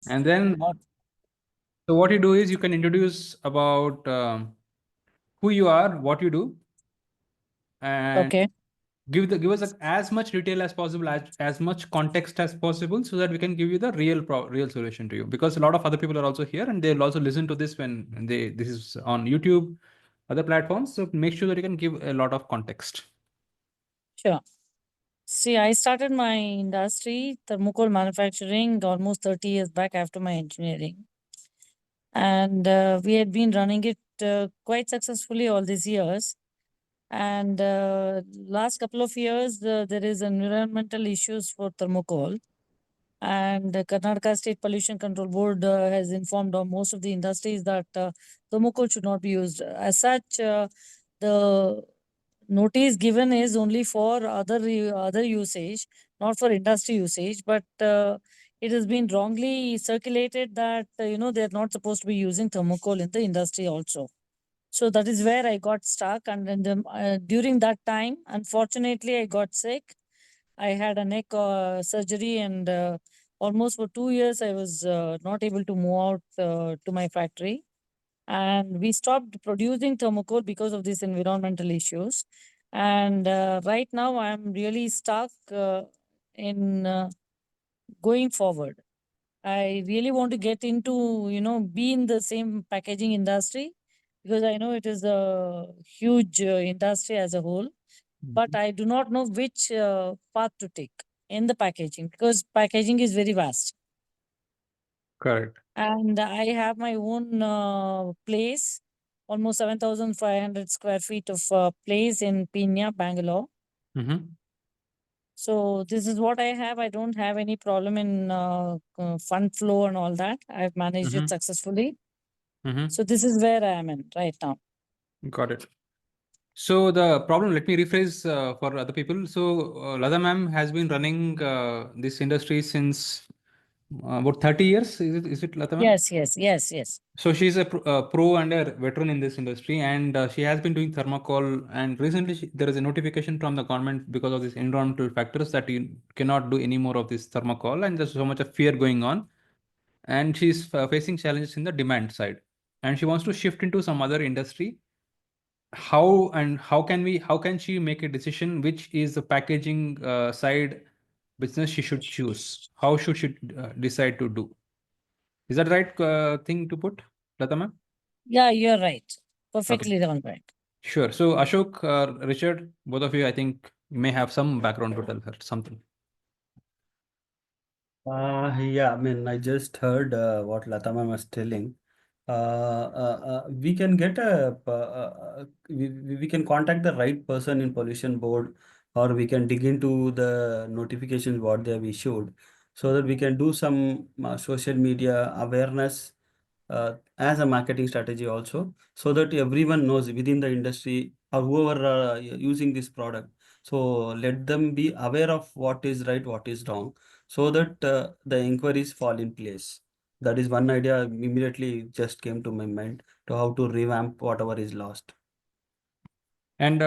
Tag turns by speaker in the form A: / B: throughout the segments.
A: And then,
B: What?
A: so what you do is you can introduce about who you are, what you do, and
B: Okay.
A: give us as much detail as possible, as much context as possible, so that we can give you the real solution to you. Because a lot of other people are also here, and they'll also listen to this when this is on YouTube, other platforms. So make sure that you can give a lot of context.
B: Sure. See, I started my industry, thermocol manufacturing, almost 30 years back after my engineering. And we had been running it quite successfully all these years. And last couple of years, there is environmental issues for thermocol. And the Karnataka State Pollution Control Board has informed most of the industries that thermocol should not be used. As such, the notice given is only for other usage, not for industry usage. But it has been wrongly circulated that they are not supposed to be using thermocol in the industry also. So that is where I got stuck, and then during that time, unfortunately, I got sick. I had a neck surgery, and almost for 2 years, I was not able to move out to my factory. And we stopped producing thermocol because of these environmental issues. And right now, I'm really stuck in going forward. I really want to get into, be in the same packaging industry, because I know it is a huge industry as a whole, but I do not know which path to take in the packaging, because packaging is very vast.
A: Correct.
B: And I have my own place, almost 7,500 square feet of place in Pina, Bangalore.
A: Mm-hmm.
B: So this is what I have. I don't have any problem in fund flow and all that. I've managed it
A: Mm-hmm.
B: successfully.
A: Mm-hmm.
B: So this is where I am in right now.
A: Got it. So the problem, let me rephrase for other people. So Latha ma'am has been running this industry since about 30 years. Is it Latha ma'am?
B: Yes, yes, yes, yes.
A: So she's a pro and a veteran in this industry, and she has been doing thermocol. And recently, there is a notification from the government because of these environmental factors that you cannot do any more of this thermocol, and there's so much of fear going on. And she's facing challenges in the demand side, and she wants to shift into some other industry. How can she make a decision which is the packaging side business she should choose? How should she decide to do? Is that the right thing to put, Lata ma'am?
B: Yeah, you're right.
A: Okay,
B: Perfectly on right.
A: sure. So Ashok, Richard, both of you, I think may have some background to tell her something.
C: Yeah, I mean, I just heard what Lata ma'am was telling. We can get we can contact the right person in pollution board, or we can dig into the notifications what they have issued, so that we can do some social media awareness as a marketing strategy also, so that everyone knows within the industry or whoever using this product. So let them be aware of what is right, what is wrong, so that the inquiries fall in place. That is one idea immediately just came to my mind, to how to revamp whatever is lost.
A: And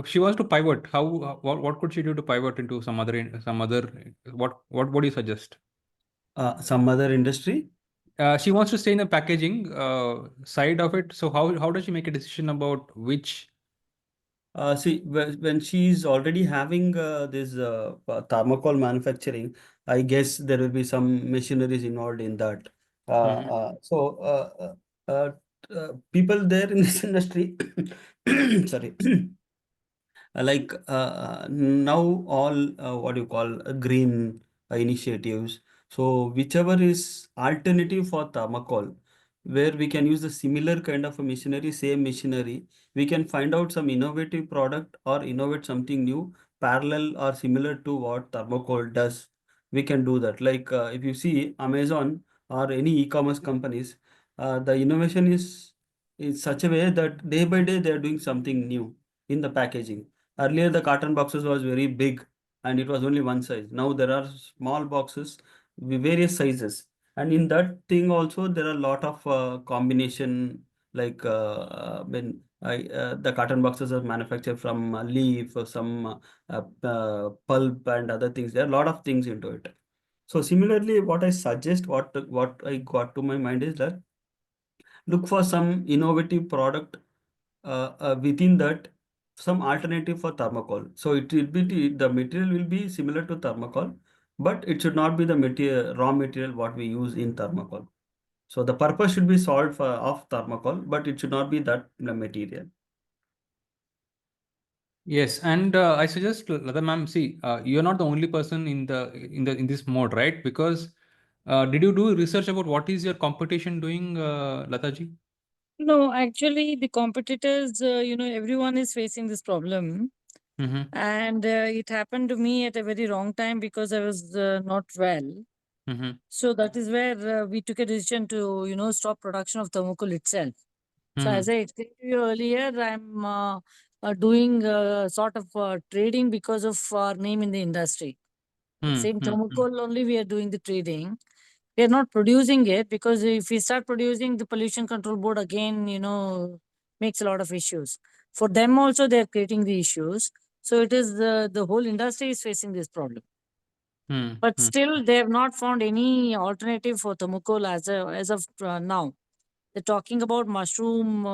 A: she wants to pivot. What could she do to pivot into some other? What do you suggest?
C: Some other industry.
A: She wants to stay in the packaging side of it. So how does she make a decision about which?
C: See, when she's already having this thermocol manufacturing, I guess there will be some machineries involved in that.
A: Mhm.
C: People there in this industry, sorry, now all what you call green initiatives. So whichever is alternative for thermocol, where we can use the similar kind of a machinery, same machinery, we can find out some innovative product or innovate something new, parallel or similar to what thermocol does. We can do that. Like if you see Amazon or any e-commerce companies, the innovation is such a way that day by day they are doing something new in the packaging. Earlier, the carton boxes was very big and it was only one size. Now there are small boxes with various sizes, and in that thing also there are a lot of combination. Like when the carton boxes are manufactured from leaf or some pulp and other things. There are a lot of things into it. So similarly, what I suggest, what I got to my mind is that look for some innovative product within that, some alternative for thermocol. So it will be the material will be similar to thermocol, but it should not be the material raw material what we use in thermocol. So the purpose should be solved for of thermocol, but it should not be that the material.
A: Yes, and I suggest Latha ma'am, see, you're not the only person in this mode, right? Because did you do research about what is your competition doing, Latha ji?
B: No, actually, the competitors, everyone is facing this problem.
A: Mm-hmm.
B: And it happened to me at a very wrong time because I was not well.
A: Mm-hmm.
B: So that is where we took a decision to, stop production of thermocol itself. So
A: Mm-hmm.
B: as I explained to you earlier, I'm doing sort of trading because of our name in the industry. Same thermocol only we are doing the trading. We are not producing it because if we start producing, the pollution control board again, makes a lot of issues. For them also, they are creating the issues. So it is the whole industry is facing this problem. But still, they have not found any alternative for thermocol as of now. They're talking about mushroom,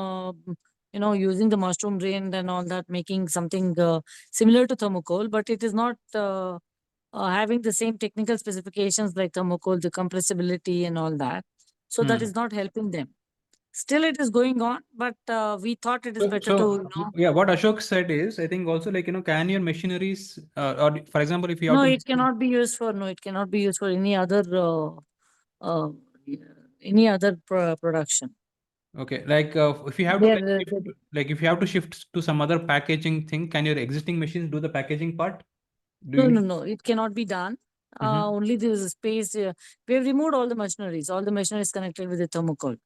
B: using the mushroom rain and all that, making something similar to thermocol, but it is not having the same technical specifications like thermocol, the compressibility and all that. So that is not helping them. Still, it is going on, but we thought it is better to,
A: Yeah, what Ashok said is, I think also like, can your machineries, or for example, if you have
B: no,
A: to,
B: it cannot be used for, no, it cannot be used for uh, any other production.
A: okay, like if you have to
B: They
A: like,
B: are,
A: like if you have to shift to some other packaging thing, can your existing machines do the packaging part? Do
B: no,
A: you
B: no,
A: need?
B: no, it cannot be done.
A: Mm-hmm.
B: Only there is a space. We have removed all the machineries. All the machineries connected with the thermocol.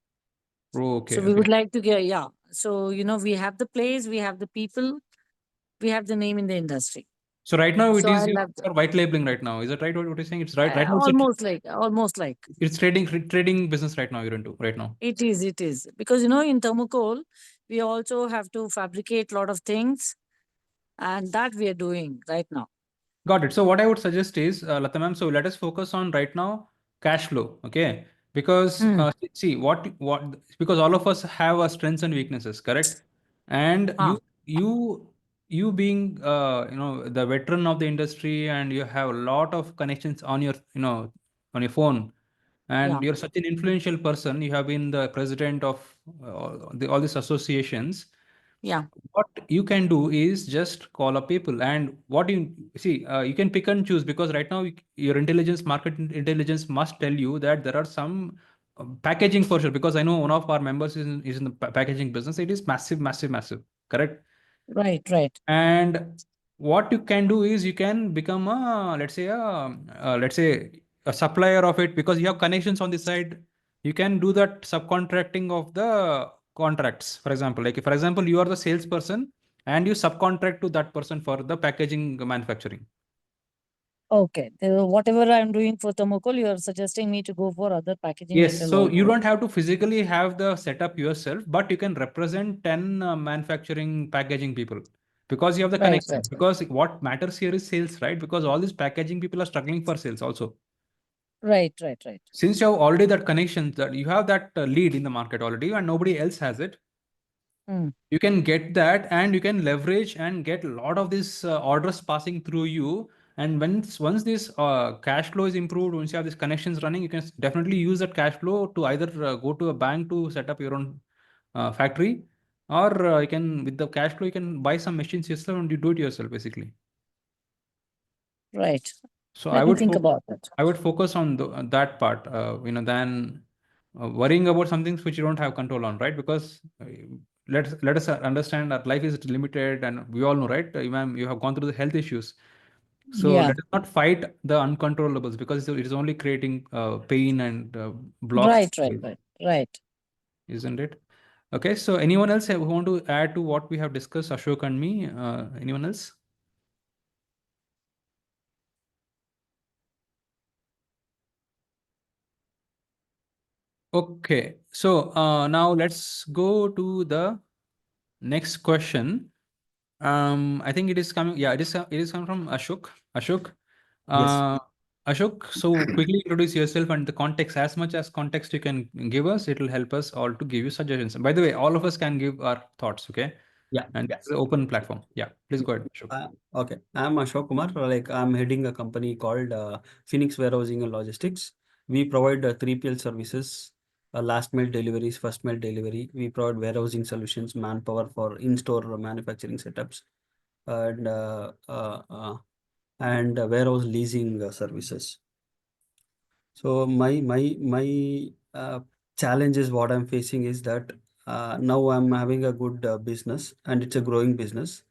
A: Oh,
B: So
A: okay,
B: we
A: okay.
B: would like to get, yeah. So, we have the place, we have the people, we have the name in the industry.
A: So right now it
B: So
A: is
B: I'll
A: your
B: have
A: white labeling right now. Is that right? What you're saying? It's right. Right now
B: almost like
A: it's trading business right now you're into right now.
B: it is because, in thermocol, we also have to fabricate a lot of things and that we are doing right now.
A: Got it. So what I would suggest is, Latha ma'am, so let us focus on right now cash flow, okay? Because see because all of us have our strengths and weaknesses, correct? And
B: Ah,
A: you being the veteran of the industry, and you have a lot of connections on your on your phone,
B: yeah,
A: and you're such an influential person. You have been the president of all these associations.
B: yeah,
A: What you can do is just call up people, and what you see, you can pick and choose, because right now your market intelligence must tell you that there are some packaging for sure, because I know one of our members is in the packaging business. It is massive, massive, massive, correct?
B: right.
A: And what you can do is you can become a, let's say a supplier of it, because you have connections on the side. You can do that subcontracting of the contracts. For example, like if, for example, you are the salesperson and you subcontract to that person for the packaging manufacturing.
B: Okay. Whatever I'm doing for thermocol, you are suggesting me to go for other packaging
A: Yes,
B: material
A: so you
B: also.
A: don't have to physically have the setup yourself, but you can represent 10 manufacturing packaging people, because you have the
B: Right,
A: connection.
B: right,
A: Because what matters here is sales, right? Because all these packaging people are struggling for sales also.
B: right.
A: Since you have already that connection, that you have that lead in the market already, and nobody else has it,
B: Hmm.
A: you can get that, and you can leverage and get a lot of these orders passing through you. And once this cash flow is improved, once you have these connections running, you can definitely use that cash flow to either go to a bank to set up your own factory, or you can, with the cash flow, you can buy some machines yourself and you do it yourself basically.
B: Right.
A: So
B: Let me think about it.
A: I would focus on that part, than worrying about some things which you don't have control on, right? Because let us understand that life is limited, and we all know, right? Ma'am, you have gone through the health issues. So
B: Yeah.
A: let us not fight the uncontrollables, because it is only creating pain and blocks,
B: Right.
A: isn't it? Okay, so anyone else who want to add to what we have discussed, Ashok and me? Anyone else? Okay, so now let's go to the next question. I think it is coming. Yeah, it is coming from Ashok. Ashok,
C: Yes.
A: uh, Ashok, so quickly introduce yourself and the context. As much as context you can give us, it will help us all to give you suggestions. By the way, all of us can give our thoughts, okay?
C: Yeah,
A: And
C: yeah.
A: it's an open platform. Yeah, please go ahead, Ashok.
C: Okay, I'm Ashok Kumar. Like I'm heading a company called Phoenix Warehousing and Logistics. We provide 3PL services, last mile deliveries, first mile delivery. We provide warehousing solutions, manpower for in-store manufacturing setups, and warehouse leasing services. So my challenge is what I'm facing is that now I'm having a good business and it's a growing business.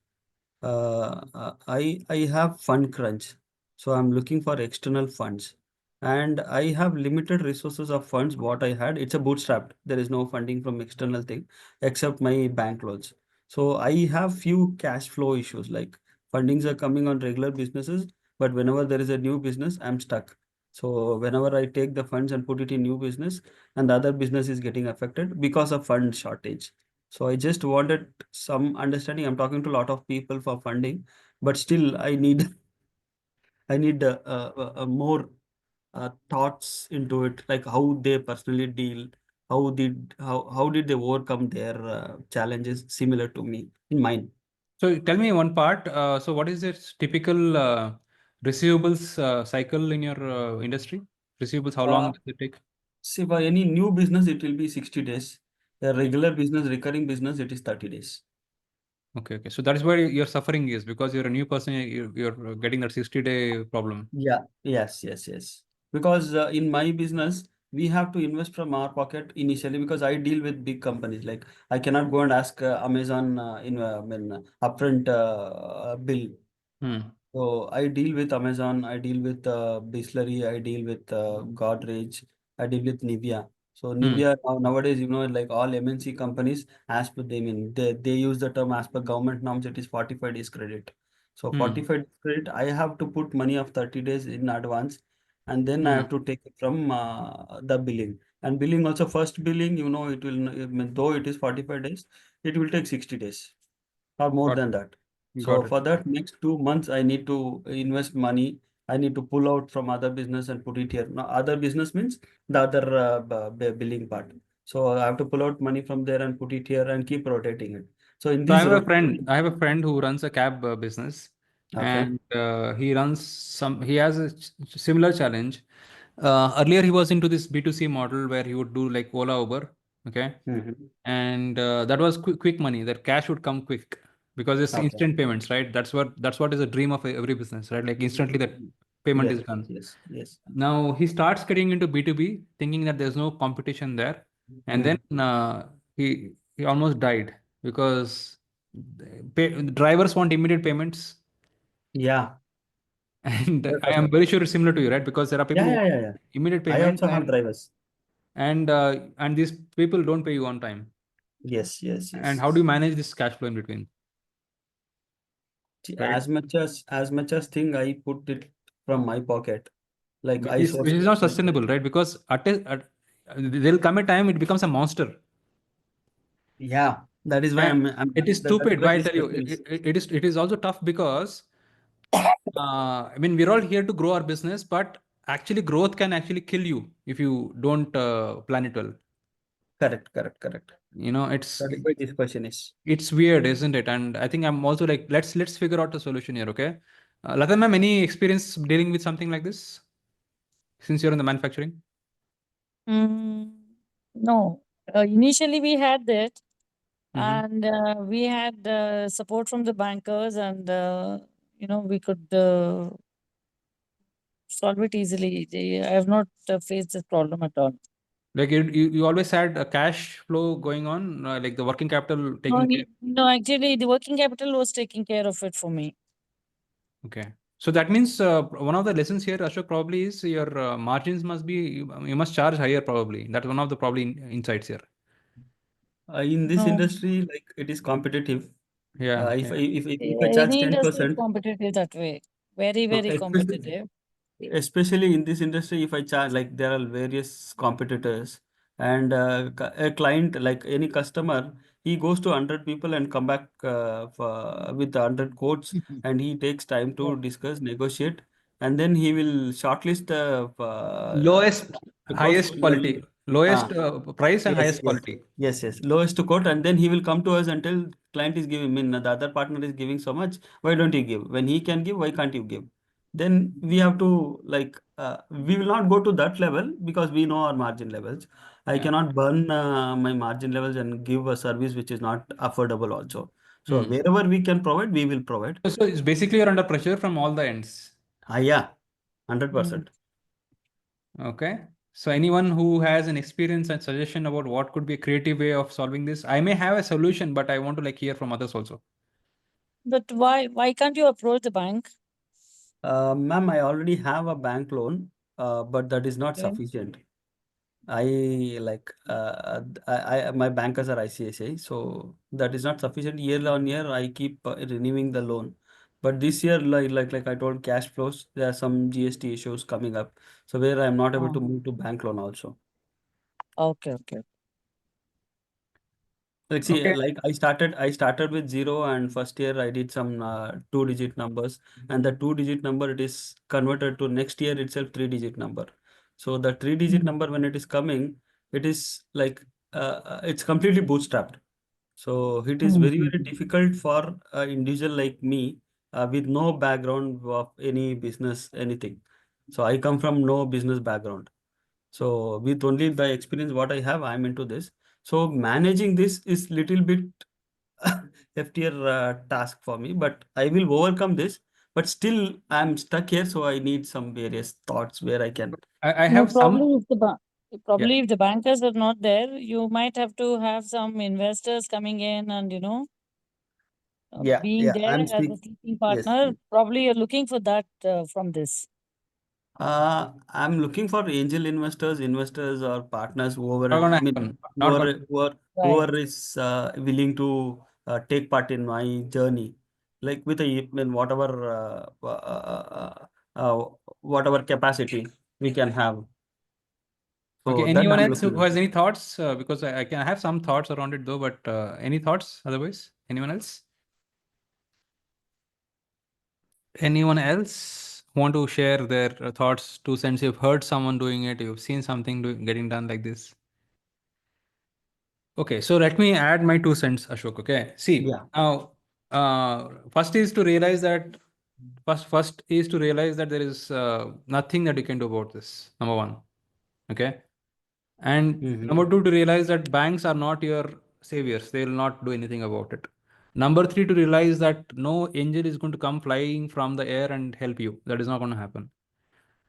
C: I have fund crunch, so I'm looking for external funds, and I have limited resources of funds. What I had, it's a bootstrapped. There is no funding from external thing except my bank loans. So I have few cash flow issues, like fundings are coming on regular businesses, but whenever there is a new business, I'm stuck. So whenever I take the funds and put it in new business, and the other business is getting affected because of fund shortage. So I just wanted some understanding. I'm talking to a lot of people for funding, but still I need I need more thoughts into it, like how they personally deal, how did they overcome their challenges similar to me in mine.
A: So tell me one part. So what is this typical receivables cycle in your industry? Receivables, how long
C: Uh,
A: does it take?
C: See, for any new business, it will be 60 days. A regular business, recurring business, it is 30 days.
A: Okay, okay. So that is where your suffering is because you're a new person, you're getting that 60-day problem.
C: Yeah, yes. Because in my business, we have to invest from our pocket initially because I deal with big companies. Like I cannot go and ask Amazon upfront bill.
A: Hmm.
C: So I deal with Amazon, I deal with Bisleri, I deal with Godrej, I deal with Nivea. So
A: Hmm.
C: Nivea nowadays, like all MNC companies, as per they use the term as per government norms, it is 45 days credit. So
A: Hmm.
C: 45 days credit, I have to put money of 30 days in advance, and then I
A: Hmm.
C: have to take it from the billing. And billing also, first billing, it will, though it is 45 days, it will take 60 days or more
A: Got
C: than that.
A: it.
C: So
A: Got it.
C: for that next 2 months, I need to invest money. I need to pull out from other business and put it here. Now, other business means the other billing part. So I have to pull out money from there and put it here and keep rotating it. So in
A: So I
C: this
A: have a friend.
C: rotation,
A: I have a friend who runs a cab business,
C: okay.
A: and he runs some. He has a similar challenge. Earlier, he was into this B2C model where he would do like Ola, Uber, okay,
C: Mhm.
A: and that was quick money. That cash would come quick because it's
C: Okay.
A: instant payments, right? That's what is a dream of every business, right? Like instantly that payment
C: Yes,
A: is done.
C: yes.
A: Now he starts getting into B2B, thinking that there's no competition there, and then
C: Mm.
A: he almost died because drivers want immediate payments,
C: Yeah.
A: and
C: That's
A: I
C: the
A: am very sure it's similar to you, right? Because there are people who want
C: Yeah.
A: immediate
C: I
A: payments,
C: also have drivers.
A: and these people don't pay you on time. And
C: Yes.
A: how do you manage this cash flow in between,
C: See,
A: right?
C: as much as thing I put it from my pocket. Like I
A: Which
C: source
A: is not sustainable, right? Because there'll come a time it becomes a monster.
C: Yeah, that is why
A: And
C: I'm
A: it is
C: that is
A: stupid.
C: why
A: Why I'll
C: this
A: tell you,
C: question is
A: it is also tough because I mean we're all here to grow our business, but actually growth can actually kill you if you don't plan it well.
C: correct.
A: You know, it's
C: That is why this question is.
A: it's weird, isn't it? And I think I'm also like, let's figure out a solution here, okay? Latha ma'am, any experience dealing with something like this since you're in the manufacturing?
B: Mm, no. Initially, we had that,
A: Mm-hmm.
B: and we had support from the bankers, and we could solve it easily. I have not faced this problem at all.
A: Like you always had a cash flow going on, like the working capital
B: No,
A: taking care.
B: no, actually, the working capital was taking care of it for me.
A: Okay. So that means one of the lessons here, Ashok, probably is your margins must be, you must charge higher probably. That's one of the probably insights here.
C: In this
B: No,
C: industry, like it is competitive.
A: Yeah,
C: If
A: yeah.
C: I charge
B: any industry is
C: 10%,
B: competitive that way. Very, very
C: especially
B: competitive.
C: especially in this industry, if I charge, like there are various competitors, and a client, like any customer, he goes to 100 people and come back with 100 quotes, and he takes time
B: Yeah.
C: to discuss, negotiate. and then he will shortlist the
A: Lowest,
C: quotes
A: highest
C: particularly.
A: quality, lowest
C: Ah,
A: price and
C: yes,
A: highest
C: yes,
A: quality.
C: yes. Lowest quote, and then he will come to us and tell client is giving, I mean, the other partner is giving so much. Why don't you give? When he can give, why can't you give? Then we have to like we will not go to that level because we know our margin levels. I
A: Yeah.
C: cannot burn my margin levels and give a service which is not affordable also. So
A: Hmm.
C: wherever we can provide, we will provide.
A: So it's basically you're under pressure from all the ends.
C: Yeah, 100%.
A: Okay. So anyone who has an experience and suggestion about what could be a creative way of solving this, I may have a solution, but I want to like hear from others also.
B: But why can't you approach the bank?
C: Ma'am, I already have a bank loan, but that is not
B: Okay.
C: sufficient. I like my bankers are ICICI, so that is not sufficient. Year on year, I keep renewing the loan. But this year, like I told, cash flows, there are some GST issues coming up, so where I am not able
B: Ah,
C: to move to bank loan also.
B: okay.
C: Like see,
A: Okay.
C: like I started with zero, and first year I did some two-digit numbers, and the two-digit number it is converted to next year itself three-digit number. So the three-digit number when it is coming, it is like it's completely bootstrapped. So it is very very difficult for an individual like me with no background of any business anything. So I come from no business background. So with only the experience what I have, I'm into this. So managing this is little bit heftier task for me, but I will overcome this. But still, I'm stuck here, so I need some various thoughts where I can.
A: I
B: No,
A: have some. Yeah.
B: probably if the bankers are not there, you might have to have some investors coming in and being
C: Yeah.
B: there
C: I'm
B: as a
C: speak.
B: sleeping
C: Yes.
B: partner. Probably you're looking for that from this.
C: I'm looking for angel investors or partners,
A: Not
C: whoever, I
A: gonna
C: mean,
A: happen. Not gonna.
B: Right.
C: whoever is willing to take part in my journey, like with I mean, whatever capacity we can have.
A: Okay.
C: So that
A: Anyone
C: I'm
A: else who
C: looking
A: has
C: into.
A: any thoughts? Because I can have some thoughts around it though, but any thoughts otherwise? Anyone else? Anyone else want to share their thoughts, 2 cents? You've heard someone doing it, you've seen something getting done like this. Okay, so let me add my 2 cents, Ashok. Okay, see
C: Yeah.
A: now, first is to realize that first is to realize that there is nothing that you can do about this. Number one, okay, and
C: Mm-hmm.
A: number two, to realize that banks are not your saviors; they will not do anything about it. Number three, to realize that no angel is going to come flying from the air and help you. That is not going to happen.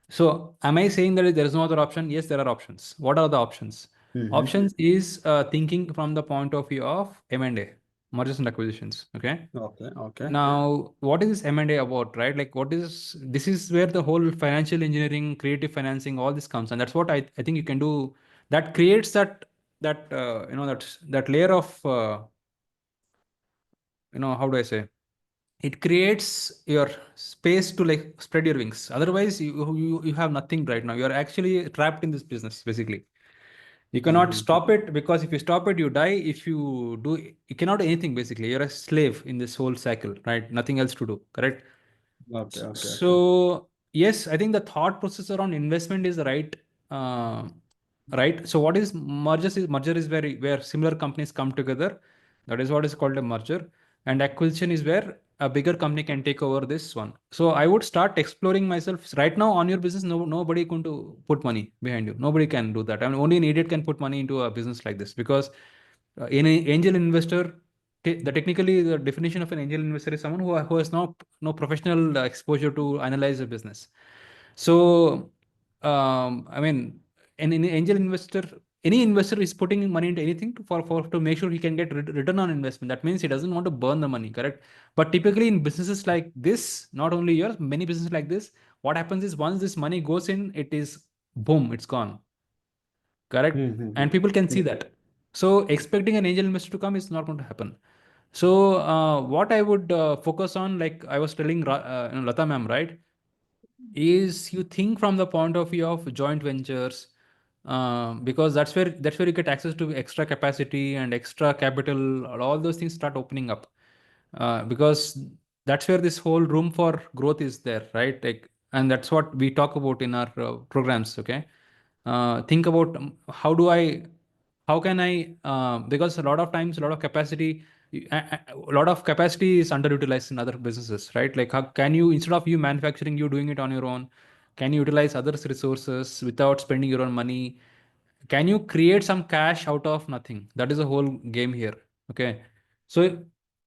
A: So, am I saying that there is no other option? Yes, there are options. What are the options?
C: Mm-hmm.
A: Options is thinking from the point of view of M&A, mergers and acquisitions. Okay.
C: Okay.
A: Now, what is this M&A about, right? Like, what is this? Is where the whole financial engineering, creative financing, all this comes, and that's what I think you can do. That creates that layer of how do I say? It creates your space to like spread your wings. Otherwise, you have nothing right now. You are actually trapped in this business basically. You cannot
C: Mm-hmm.
A: stop it, because if you stop it, you die. If you do, you cannot do anything basically. You're a slave in this whole cycle, right? Nothing else to do, correct? So yes, I think the thought process around investment is right. Uh, right. So what is mergers? Merger is where similar companies come together. That is what is called a merger. And acquisition is where a bigger company can take over this one. So I would start exploring myself right now on your business. Nobody going to put money behind you. Nobody can do that. I mean, only an idiot can put money into a business like this, because any angel investor, the definition of an angel investor is someone who has no professional exposure to analyze a business. So, I mean, an angel investor, any investor is putting money into anything to make sure he can get return on investment. That means he doesn't want to burn the money, correct? But typically in businesses like this, not only yours, many businesses like this, what happens is once this money goes in, it is boom, it's gone, correct?
C: Mm-hmm.
A: And people can see that. So expecting an angel investor to come is not going to happen. So what I would focus on, like I was telling Latha ma'am, right, is you think from the point of view of joint ventures, because that's where you get access to extra capacity and extra capital. All those things start opening up, because that's where this whole room for growth is there, right? Like, and that's what we talk about in our programs. Okay, think about how can I, because a lot of times, a lot of capacity, a lot of capacity is underutilized in other businesses, right? Like, how can you, instead of you manufacturing, you doing it on your own, can you utilize others' resources without spending your own money? Can you create some cash out of nothing? That is the whole game here. Okay, so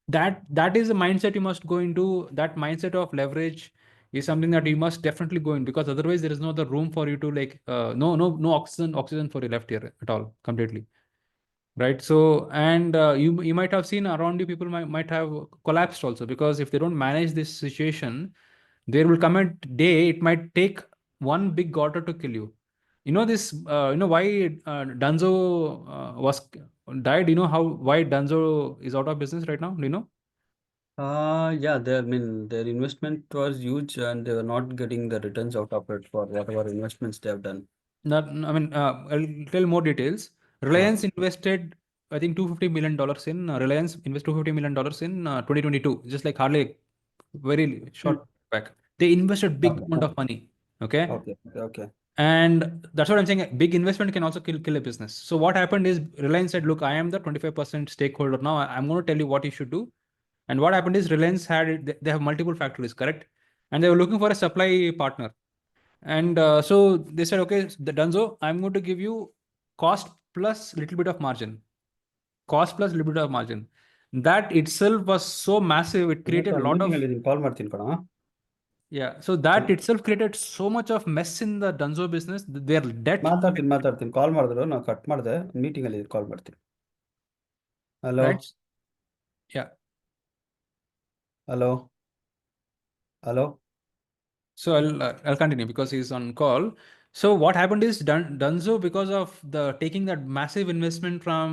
A: that is the mindset you must go into. That mindset of leverage is something that you must definitely go in, because otherwise there is no other room for you to, like, no oxygen for your left ear at all, completely, right? So, and you might have seen around you, people might have collapsed also, because if they don't manage this situation, there will come a day it might take one big order to kill you. You know this, why Dunzo was died? You know how, why Dunzo is out of business right now? Do you know?
C: Yeah, I mean, their investment was huge and they were not getting the returns out of it for whatever investments they have done.
A: Not, I mean, I'll tell more details.
C: Yeah.
A: Reliance invested, I think, $250 million in Reliance invest $250 million in 2022, just like hardly very
C: Hmm.
A: short back. They invested big
C: Okay.
A: amount of money. Okay.
C: Okay. Okay.
A: And that's what I'm saying. A big investment can also kill a business. So what happened is Reliance said, "Look, I am the 25% stakeholder now. I'm going to tell you what you should do." And what happened is Reliance they have multiple factories, correct? And they were looking for a supply partner. And so they said, "Okay, the Dunzo, I'm going to give you cost plus little bit of margin. Cost plus little bit of margin." That itself was so massive. It created a lot
C: Meeting
A: of,
C: ಅಲ್ಲಿ ಕಾಲ್ ಮಾಡ್ತೀನಿ ಕಣ.
A: yeah. So that itself created so much of mess in the Dunzo business. Their debt,
C: ಮಾತಾಡ್ತೀನಿ ಕಾಲ್ ಮಾಡಿದ್ರು ನಾವು cut ಮಾಡಿದೆ meeting ಅಲ್ಲಿ ಕಾಲ್ ಮಾಡ್ತೀನಿ. Hello
A: right? Yeah.
C: Hello hello.
A: So I'll continue because he's on call. So what happened is Dunzo, because of the taking that massive investment from,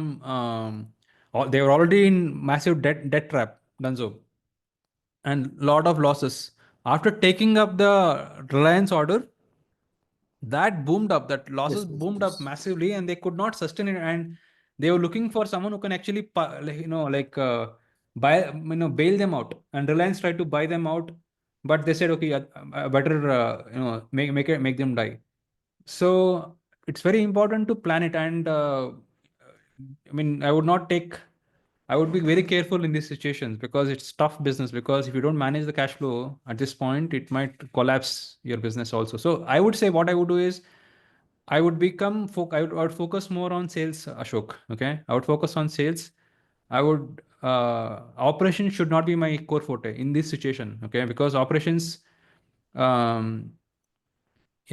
A: they were already in massive debt trap, Dunzo, and lot of losses. After taking up the Reliance order, that boomed up, that losses
C: Yes, yes,
A: boomed up
C: yes.
A: massively, and they could not sustain it. And they were looking for someone who can actually buy, bail them out. And Reliance tried to buy them out, but they said, okay, better make them die. So it's very important to plan it. And I mean, I would be very careful in these situations, because it's tough business. Because if you don't manage the cash flow at this point, it might collapse your business also. So I would say what I would do is I would I would focus more on sales, Ashok. Okay, I would focus on sales. I would operations should not be my core forte in this situation. Okay, because operations, um,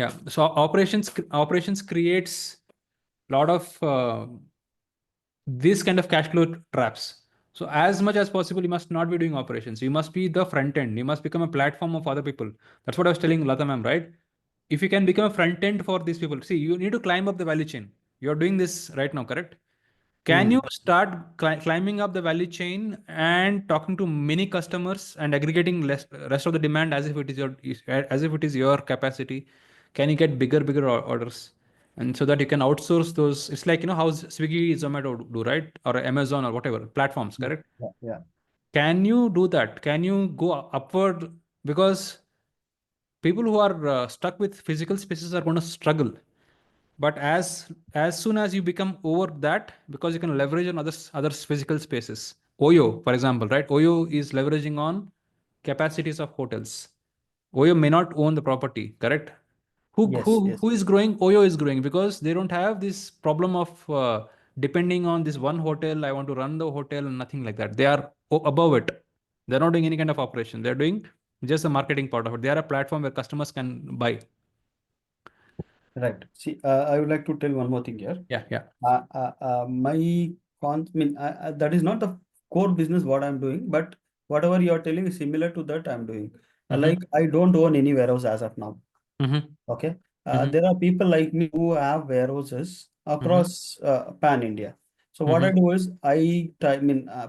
A: yeah. So operations creates a lot of this kind of cash flow traps. So as much as possible, you must not be doing operations. You must be the front end. You must become a platform of other people. That's what I was telling Latha ma'am, right? If you can become a front end for these people, see, you need to climb up the value chain. You're doing this right now, correct? Can you start climbing up the value chain and talking to many customers and aggregating rest of the demand as if it is your capacity? Can you get bigger orders? And so that you can outsource those. It's like, how Swiggy, Zomato do, right? Or Amazon or whatever platforms, correct?
C: Yeah, yeah.
A: Can you do that? Can you go upward? Because people who are stuck with physical spaces are going to struggle. But as soon as you become over that, because you can leverage on others physical spaces. Oyo, for example, right? Oyo is leveraging on capacities of hotels. Oyo may not own the property, correct? who
C: Yes,
A: who
C: yes.
A: who is growing? Oyo is growing because they don't have this problem of depending on this one hotel. I want to run the hotel and nothing like that. They are above it. They're not doing any kind of operation. They're doing just the marketing part of it. They are a platform where customers can buy.
C: Right. See, I would like to tell one more thing here.
A: Yeah, yeah.
C: My that is not the core business what I'm doing, but whatever you are telling is similar to that I'm doing.
A: Mm-hmm.
C: Like I don't own any warehouse as of now.
A: Mm-hmm.
C: Okay.
A: Mm-hmm.
C: There are people like me who have warehouses
A: Mm-hmm.
C: across pan India. So what
A: Mm-hmm.
C: I do is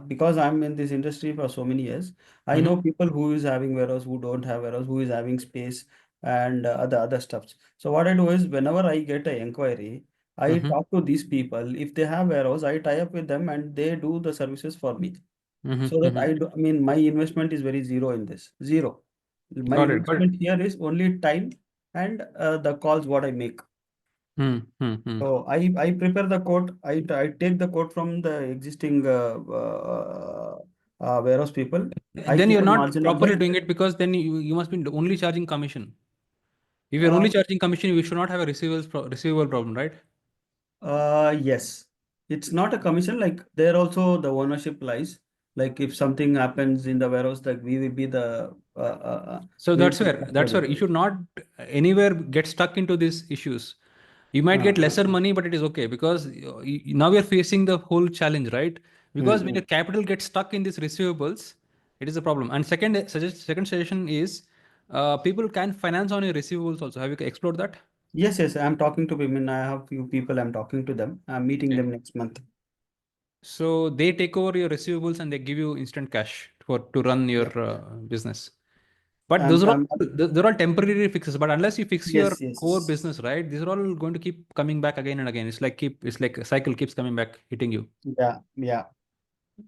C: because I'm in this industry for so many years, I
A: Mm-hmm.
C: know people who is having warehouse, who don't have warehouse, who is having space and other stuffs. So what I do is whenever I get an inquiry, I
A: Mm-hmm.
C: talk to these people. If they have warehouse, I tie up with them and they do the services for me. So that
A: Mm-hmm.
C: my investment is very zero in this. Zero. My
A: Got it.
C: investment here is only time and the calls what I make. So I prepare the code. I take the code from the existing warehouse people. I
A: Then
C: keep
A: you're
C: a
A: not
C: margin on
A: properly
C: that.
A: doing it, because then you must be only charging commission. If you're only
C: Uh,
A: charging commission, you should not have a receivable problem, right?
C: yes, it's not a commission. Like there also the ownership lies. Like if something happens in the warehouse, like we will be the
A: So
C: we will take
A: that's
C: after
A: where
C: it.
A: you should not anywhere get stuck into these issues. You might get lesser money, but it is okay, because now you're facing the whole challenge, right? Because when
C: Mm-hmm.
A: your capital gets stuck in these receivables, it is a problem. And second suggestion is, people can finance on your receivables also. Have you explored that?
C: Yes, yes, I'm talking to women. I have few people. I'm talking to them. I'm meeting
A: Okay.
C: them next month.
A: So they take over your receivables and they give you instant cash to run your
C: Yeah,
A: business. But
C: I'm, I'm,
A: those are all temporary fixes. But unless you fix your
C: yes,
A: core
C: yes.
A: business, right, these are all going to keep coming back again and again. It's like a cycle keeps coming back, hitting you.
C: Yeah, yeah,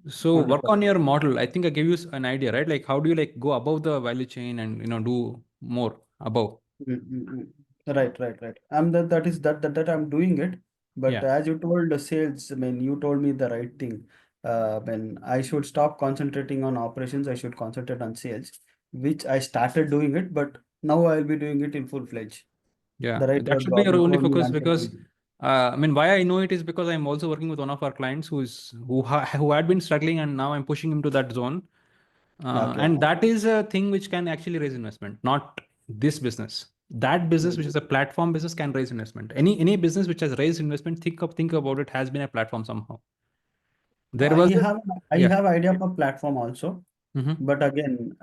A: So work on
C: 100%.
A: your model. I think I gave you an idea, right? Like how do you like go above the value chain and do more above?
C: Mm, mm, mm. Right, right, right. That I'm doing it. But
A: Yeah.
C: as you told the sales, I mean, you told me the right thing. When I should stop concentrating on operations, I should concentrate on sales, which I started doing it, but now I'll be doing it in full-fledged.
A: Yeah,
C: The right
A: that
C: word
A: should be
C: what
A: your
C: you
A: only
C: told me,
A: focus,
C: I'm
A: because
C: taking.
A: I mean, why I know it is because I'm also working with one of our clients who had been struggling, and now I'm pushing him to that zone.
C: Okay.
A: And that is a thing which can actually raise investment, not this business. That business, which
C: Mm.
A: is a platform business, can raise investment. Any business which has raised investment, think about it, has been a platform somehow. There
C: I
A: was a,
C: have I
A: yeah.
C: have idea of a platform also,
A: Mm-hmm.
C: but again,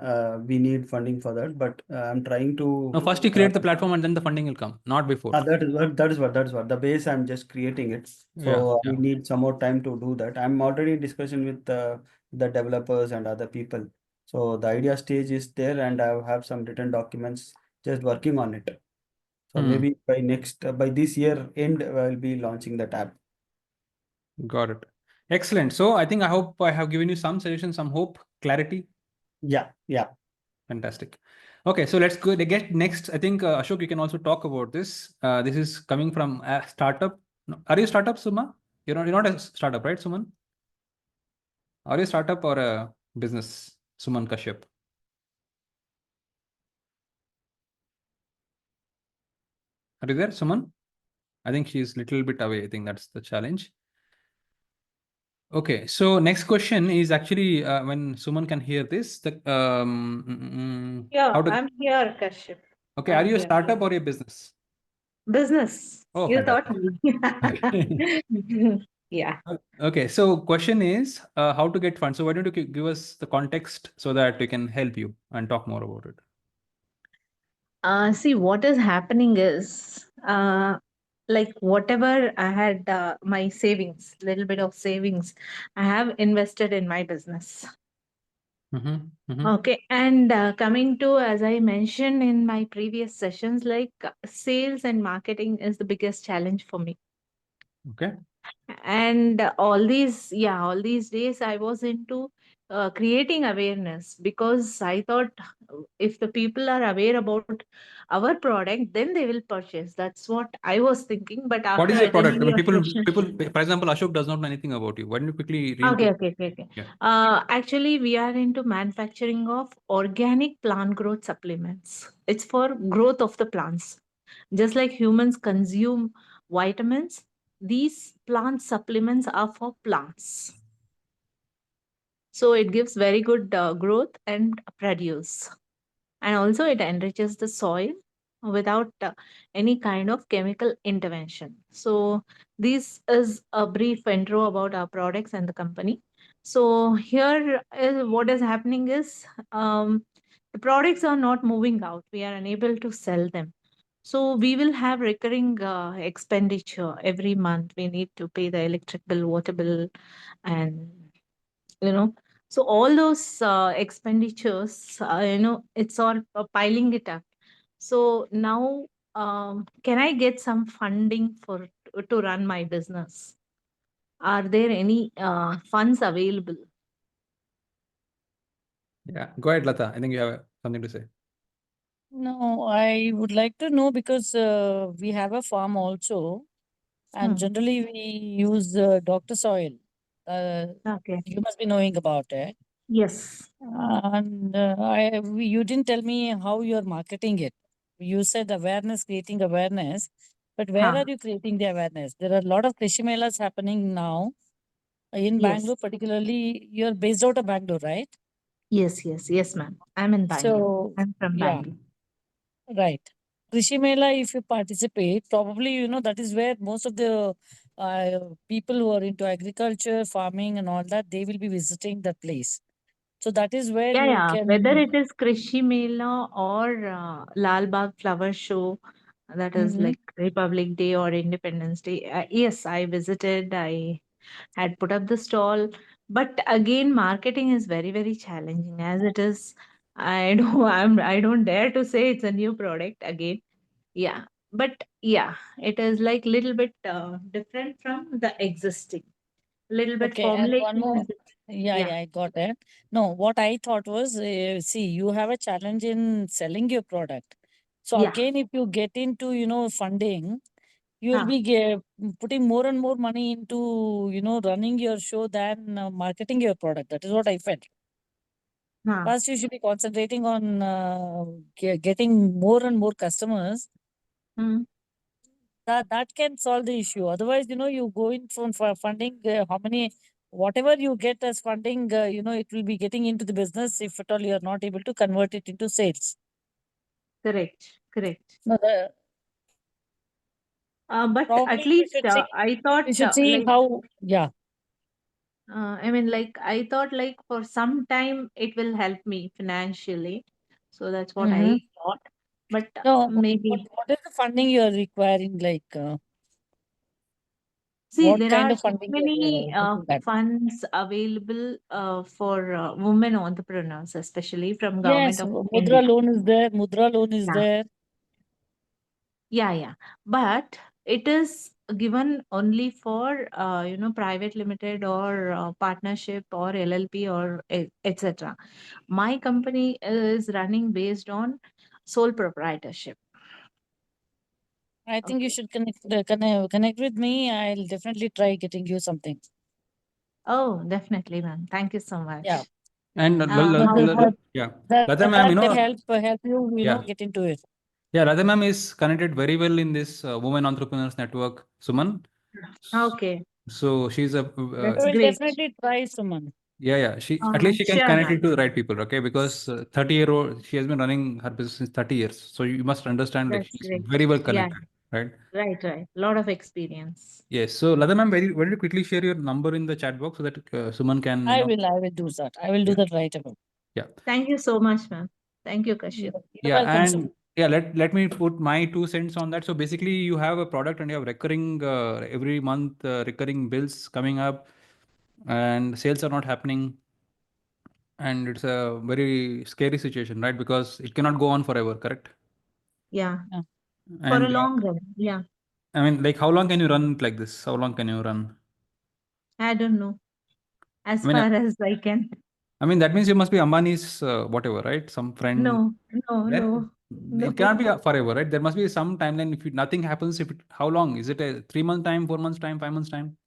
C: we need funding for that. But I'm trying
A: Now,
C: to.
A: first you
C: Uh,
A: create the platform and then the funding will come, not before.
C: that is what the base. I'm just creating it,
A: Yeah,
C: so I
A: yeah.
C: need some more time to do that. I'm already in discussion with the developers and other people. So the idea stage is there, and I have some written documents just working on it. So
A: Hmm.
C: maybe by this year end, I'll be launching that app.
A: Got it. Excellent. So I hope I have given you some suggestions, some hope, clarity.
C: Yeah, yeah.
A: Fantastic. Okay, so let's go get next. I think Ashok, you can also talk about this. This is coming from a startup. No, are you a startup, Suma? You're not a startup, right, Suman? Are you a startup or a business, Suman Kashyap? Are you there, Suman? I think she's a little bit away. I think that's the challenge. Okay, so next question is actually when Suman can hear this,
D: Yeah,
A: how to,
D: I'm here, Kashyap.
A: okay, are
D: I'm
A: you a
D: here.
A: startup or a business?
D: Business.
A: Oh,
D: You thought
A: fantastic.
D: me.
A: Okay.
D: Yeah.
A: Okay, so question is how to get funds. So why don't you give us the context so that we can help you and talk more about it?
D: See, what is happening is, like whatever I had, my savings, little bit of savings, I have invested in my business.
A: Mm-hmm. Mm-hmm.
D: Okay, and coming to, as I mentioned in my previous sessions, like sales and marketing is the biggest challenge for me.
A: Okay.
D: And all these days I was into creating awareness, because I thought if the people are aware about our product, then they will purchase. That's what I was thinking, but
A: What
D: after
A: is your product? I
D: attending
A: mean,
D: your session.
A: people, for example, Ashok does not know anything about you. Why don't you quickly
D: Okay,
A: reintroduce?
D: okay.
A: Yeah.
D: Actually, we are into manufacturing of organic plant growth supplements. It's for growth of the plants. Just like humans consume vitamins, these plant supplements are for plants. So it gives very good growth and produce. And also it enriches the soil without any kind of chemical intervention. So this is a brief intro about our products and the company. So here is what is happening is, the products are not moving out. We are unable to sell them. So we will have recurring expenditure every month. We need to pay the electric bill, water bill, and you know so all those expenditures, it's all piling it up. So now, can I get some funding for to run my business? Are there any funds available?
A: Yeah. Go ahead, Latha. I think you have something to say.
B: No, I would like to know because we have a farm also, and
D: Hmm.
B: generally we use doctor soil.
D: Okay.
B: You must be knowing about it.
D: Yes.
B: And you didn't tell me how you're marketing it. You said awareness, creating awareness, but where
D: Huh.
B: are you creating the awareness? There are a lot of Krishi Melas happening now in
D: Yes.
B: Bangalore, particularly. You're based out of Bangalore, right?
D: Yes, ma'am. I'm in Bangalore.
B: So,
D: I'm from
B: yeah,
D: Bangalore.
B: right. Krishi Mela, if you participate, probably that is where most of the people who are into agriculture, farming, and all that, they will be visiting that place. So that is where
D: Yeah,
B: you
D: yeah. Whether
B: can.
D: it is Krishi Mela or Lal Bagh Flower Show, that is
B: Mhm.
D: like Republic Day or Independence Day. Yes, I visited. I had put up the stall, but again, marketing is very, very challenging as it is. I don't. I don't dare to say it's a new product again. Yeah, but yeah, it is like little bit different from the existing. Little bit
B: Okay, and one
D: formulation
B: more.
D: is.
B: Yeah,
D: Yeah,
B: yeah, I got it. No, what I thought was, see, you have a challenge in selling your product. So
D: yeah.
B: again, if you get into, funding, you will
D: Huh,
B: be putting more and more money into, running your show than marketing your product. That is what I felt.
D: huh.
B: First, you should be concentrating on getting more and more customers.
D: Hmm.
B: That can solve the issue. Otherwise, you go in for funding. How many, whatever you get as funding, it will be getting into the business if at all you are not able to convert it into sales.
D: Correct, correct.
B: No,
D: But at
B: probably
D: least I
B: you
D: thought
B: should see
D: like
B: how. Yeah.
D: I mean like I thought like for some time it will help me financially. So that's what
B: Mm-hmm.
D: I thought. But
B: No,
D: maybe
B: what is the funding you are requiring? Like,
D: see
B: what
D: there
B: kind
D: are
B: of
D: so
B: funding you
D: many
B: are looking at?
D: funds available for women entrepreneurs, especially from government
B: Yes,
D: of
B: Mudra
D: India.
B: loan is there. Mudra loan is
D: Yeah,
B: there.
D: yeah. But it is given only for private limited or partnership or LLP or etc. My company is running based on sole proprietorship.
B: I think you
D: Okay.
B: should connect with me. I'll definitely try getting you something.
D: Oh, definitely, ma'am. Thank you so
B: Yeah.
D: much.
A: And
B: No,
D: How about
A: yeah, Latha ma'am,
B: that can help you,
A: yeah,
B: get into it.
A: yeah, Latha ma'am is connected very well in this women entrepreneurs network, Suman. S-
D: okay?
A: So she's a
B: I
D: That's
B: will
D: great.
B: definitely try, Suman.
A: yeah. She at least she can
D: Sure,
A: connect
D: ma'am.
A: it to the right people, okay? Because 30-year-old she has been running her business since 30 years. So you must understand like
D: That's
A: she's
D: great.
A: very well
D: Yeah,
A: connected, right?
D: right. Lot of experience.
A: Yes. So Latha ma'am, very quickly share your number in the chat box so that Suman can,
B: I will do that. I will do
A: yeah,
B: that right away.
A: yeah.
D: Thank you so much, ma'am. Thank you, Kashyap.
B: You're
A: Yeah,
B: welcome,
A: and
B: Suman.
A: yeah, let me put my 2 cents on that. So basically, you have a product and you have recurring every month recurring bills coming up, and sales are not happening, and it's a very scary situation, right? Because it cannot go on forever, correct?
D: Yeah,
B: Yeah.
D: for a
A: And
D: long run. Yeah,
A: I mean, like, how long can you run it like this? How long can you run?
D: I don't know.
A: I
D: As
A: mean,
D: far as I can.
A: that means you must be Ambani's whatever, right? Some friend
D: No, no,
A: there.
D: no,
A: It
D: no.
A: cannot be forever, right? There must be some timeline. If nothing happens, if it, how long is it? A 3 month time, 4 months time, 5 months time?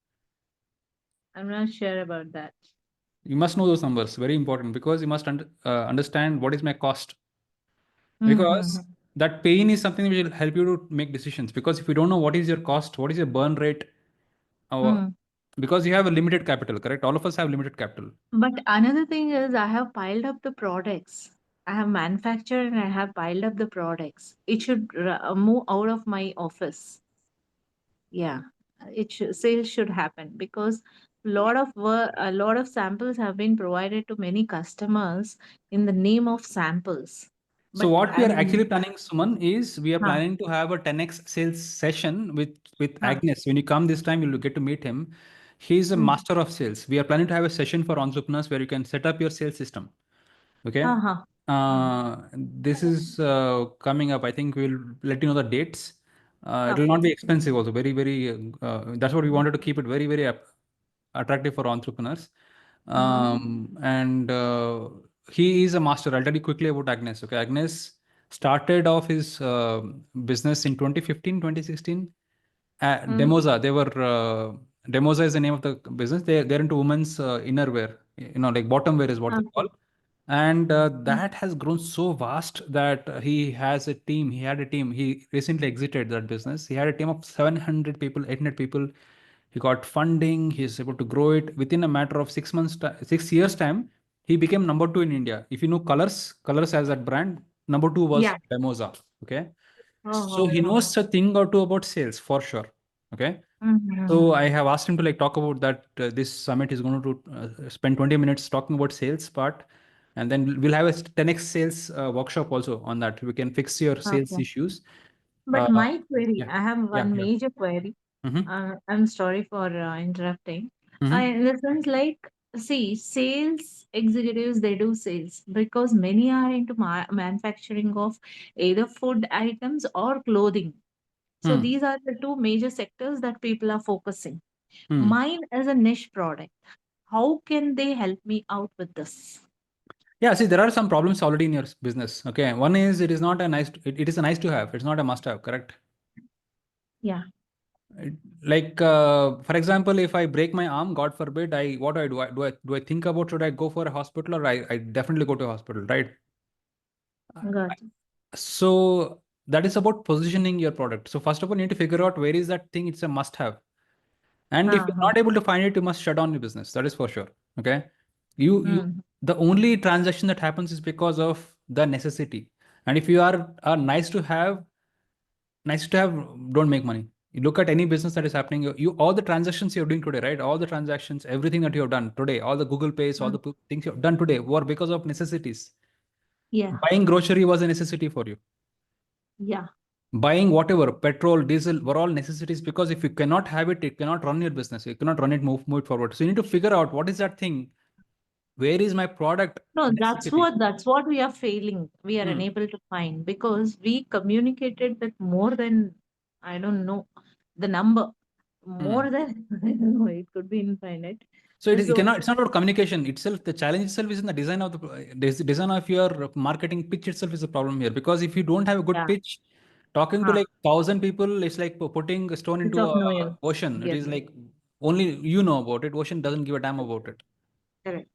D: I'm not sure about that.
A: You must know those numbers, very important, because you must understand what is my cost,
D: Mm-hmm.
A: because that pain is something which will help you to make decisions. Because if you don't know what is your cost, what is your burn rate, uh,
D: Mm.
A: because you have a limited capital, correct? All of us have limited capital.
D: But another thing is, I have piled up the products. I have manufactured and I have piled up the products. It should move out of my office. Yeah, sales should happen because a lot of samples have been provided to many customers in the name of samples.
A: So
D: But
A: what we
D: I
A: are
D: mean,
A: actually planning, Suman, is we are
D: huh,
A: planning to have a 10x sales session with
D: huh,
A: Agnes. When you come this time, you'll get to meet him. He's a
D: mm,
A: master of sales. We are planning to have a session for entrepreneurs where you can set up your sales system. Okay.
D: huh, huh,
A: This is coming up. I think we'll let you know the dates. It will
D: okay.
A: not be expensive also. Very. That's what we wanted to keep it very attractive for entrepreneurs.
D: Mm-hmm.
A: And he is a master. I'll tell you quickly about Agnes. Okay, Agnes. started off his business in 2015, 2016.
D: Mm.
A: Demoza, they were Demoza is the name of the business. They're into women's innerwear, like bottom wear is what they
D: Okay.
A: call. And
D: Mm.
A: that has grown so vast that he has a team. He had a team. He recently exited that business. He had a team of 700 people, 800 people. He got funding. He's able to grow it within a matter of 6 months, 6 years time. He became number two in India. If you know Colors as that brand, number two was
D: Yeah.
A: Demoza. Okay,
D: Oh,
A: so
D: oh,
A: he
D: oh.
A: knows a thing or two about sales for sure. Okay. So
D: Mhm.
A: I have asked him to like talk about that. This summit is going to spend 20 minutes talking about sales part, and then we'll have a 10x sales workshop also on that. We can fix your sales
D: Okay.
A: issues.
D: But my query,
A: Yeah,
D: I have
A: yeah,
D: one
A: yeah.
D: major query.
A: Mm-hmm.
D: I'm sorry for interrupting.
A: Mm-hmm.
D: In the sense, like, see, sales executives, they do sales because many are into manufacturing of either food items or clothing. So
A: Hmm.
D: these are the two major sectors that people are focusing.
A: Hmm.
D: Mine is a niche product. How can they help me out with this?
A: Yeah, see, there are some problems already in your business. Okay, one is it is not a nice. It is a nice to have. It's not a must have. Correct.
D: Yeah,
A: Like for example, if I break my arm, God forbid, I what do I do? Do I think about should I go for a hospital or I definitely go to a hospital, right?
D: got it.
A: So that is about positioning your product. So first of all, you need to figure out where is that thing. It's a must have. And if you're
D: Uh-huh.
A: not able to find it, you must shut down your business. That is for sure. Okay. You
D: Mm.
A: the only transaction that happens is because of the necessity. And if you are nice to have, don't make money. You look at any business that is happening, you all the transactions you're doing today, right? All the transactions, everything that you have done today, all the Google Pays, all
D: Mm.
A: the things you have done today were because of necessities.
D: Yeah,
A: Buying grocery was a necessity for you.
D: yeah.
A: Buying whatever, petrol, diesel, were all necessities because if you cannot have it, you cannot run your business. You cannot run it, move it forward. So you need to figure out what is that thing. Where is my product
D: No,
A: necessity?
D: that's what we are failing. We are
A: Hmm.
D: unable to find because we communicated with more than, I don't know the number,
A: Hmm.
D: more than I don't know, it could be infinite.
A: So it
D: So
A: cannot. It's not about communication itself. The challenge itself is in the design of the design of your marketing pitch itself is a problem here. Because if you don't have a good
D: yeah,
A: pitch, talking to
D: huh,
A: like 1,000 people, it's like putting a stone
D: it's
A: into
D: of
A: a
D: no use.
A: ocean. It
D: Yes,
A: is like only you know about it. Ocean doesn't give a damn about it.
D: correct.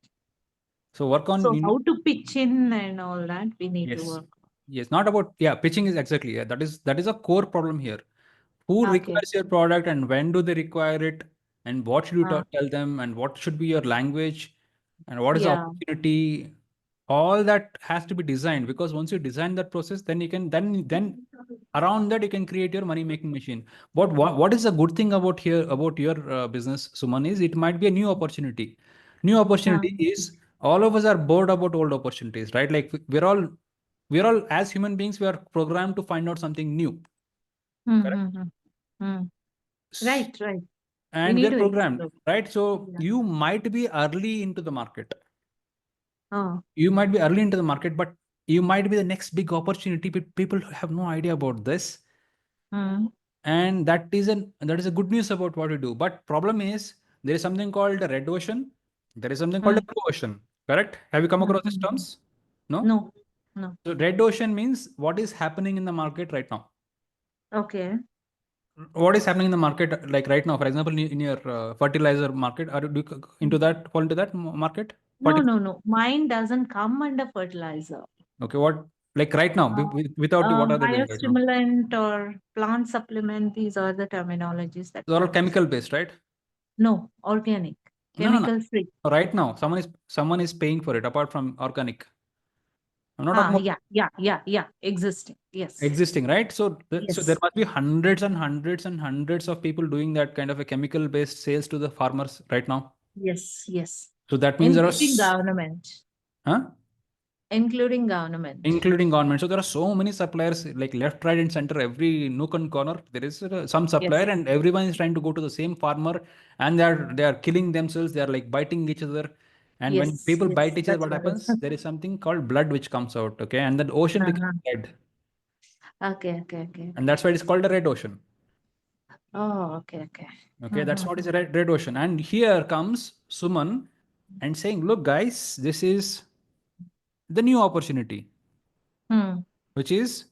A: So work on
D: So how to pitch in and all that we need to
A: yes,
D: work.
A: yes. Not about pitching is exactly that is a core problem here. Who
D: Okay.
A: requires your product and when do they require it and what should you
D: Uh,
A: tell them and what should be your language and what is the
D: yeah.
A: opportunity, all that has to be designed because once you design that process then you can then around that you can create your money making machine. But what is the good thing about here about your business, Suman, is it might be a new opportunity. New
D: Huh.
A: opportunity is all of us are bored about old opportunities, right? Like we're all as human beings we are programmed to find out something new.
D: Hmm,
A: Correct.
D: hmm, hmm, hmm. Right, right. We
A: And
D: need
A: we're
D: to
A: programmed,
D: explore.
A: right? So
D: Yeah.
A: you might be early into the market.
D: Oh.
A: You might be early into the market, but you might be the next big opportunity. But people have no idea about this,
D: Hmm.
A: and that is a good news about what we do. But problem is there is something called a red ocean. There is something called
D: Hmm.
A: a blue ocean. Correct? Have you come
D: Hmm,
A: across these
D: hmm, hmm.
A: terms? No.
D: No, no.
A: So red ocean means what is happening in the market right now.
D: Okay.
A: What is happening in the market like right now? For example, in your fertilizer market, are you into that fall into that market?
D: No, no, no. Mine doesn't come under fertilizer.
A: Okay, what like right now
D: Uh,
A: without what are they doing right now?
D: Biostimulant or plant supplement, these are the terminologies that
A: They're all
D: comes.
A: chemical based, right?
D: No, organic,
A: No, no, no.
D: chemical free.
A: Right now, someone is paying for it apart from organic. I'm not talking
D: Ah,
A: about
D: yeah, yeah, yeah, yeah. Existing. Yes.
A: existing, right? So there
D: Yes.
A: must be hundreds and hundreds and hundreds of people doing that kind of a chemical based sales to the farmers right now.
D: Yes. Yes.
A: So that means there are,
D: Including government.
A: huh?
D: Including government.
A: Including government. So there are so many suppliers like left, right, and center. Every nook and corner, there is some supplier,
D: Yes.
A: and everyone is trying to go to the same farmer, and they are killing themselves. They are like biting each other, and when
D: Yes.
A: people bite
D: Yes.
A: each other,
D: That's
A: what
D: what
A: happens? There is something called blood which comes out. Okay, and that ocean becomes
D: uh-huh.
A: red,
D: Okay. Okay. Okay.
A: and that's why it's called a red ocean.
D: Oh, okay. Okay.
A: Okay, that's what
D: Mm-hmm.
A: is a red ocean. And here comes Suman and saying, "Look, guys, this is the new opportunity."
D: Hmm.
A: which is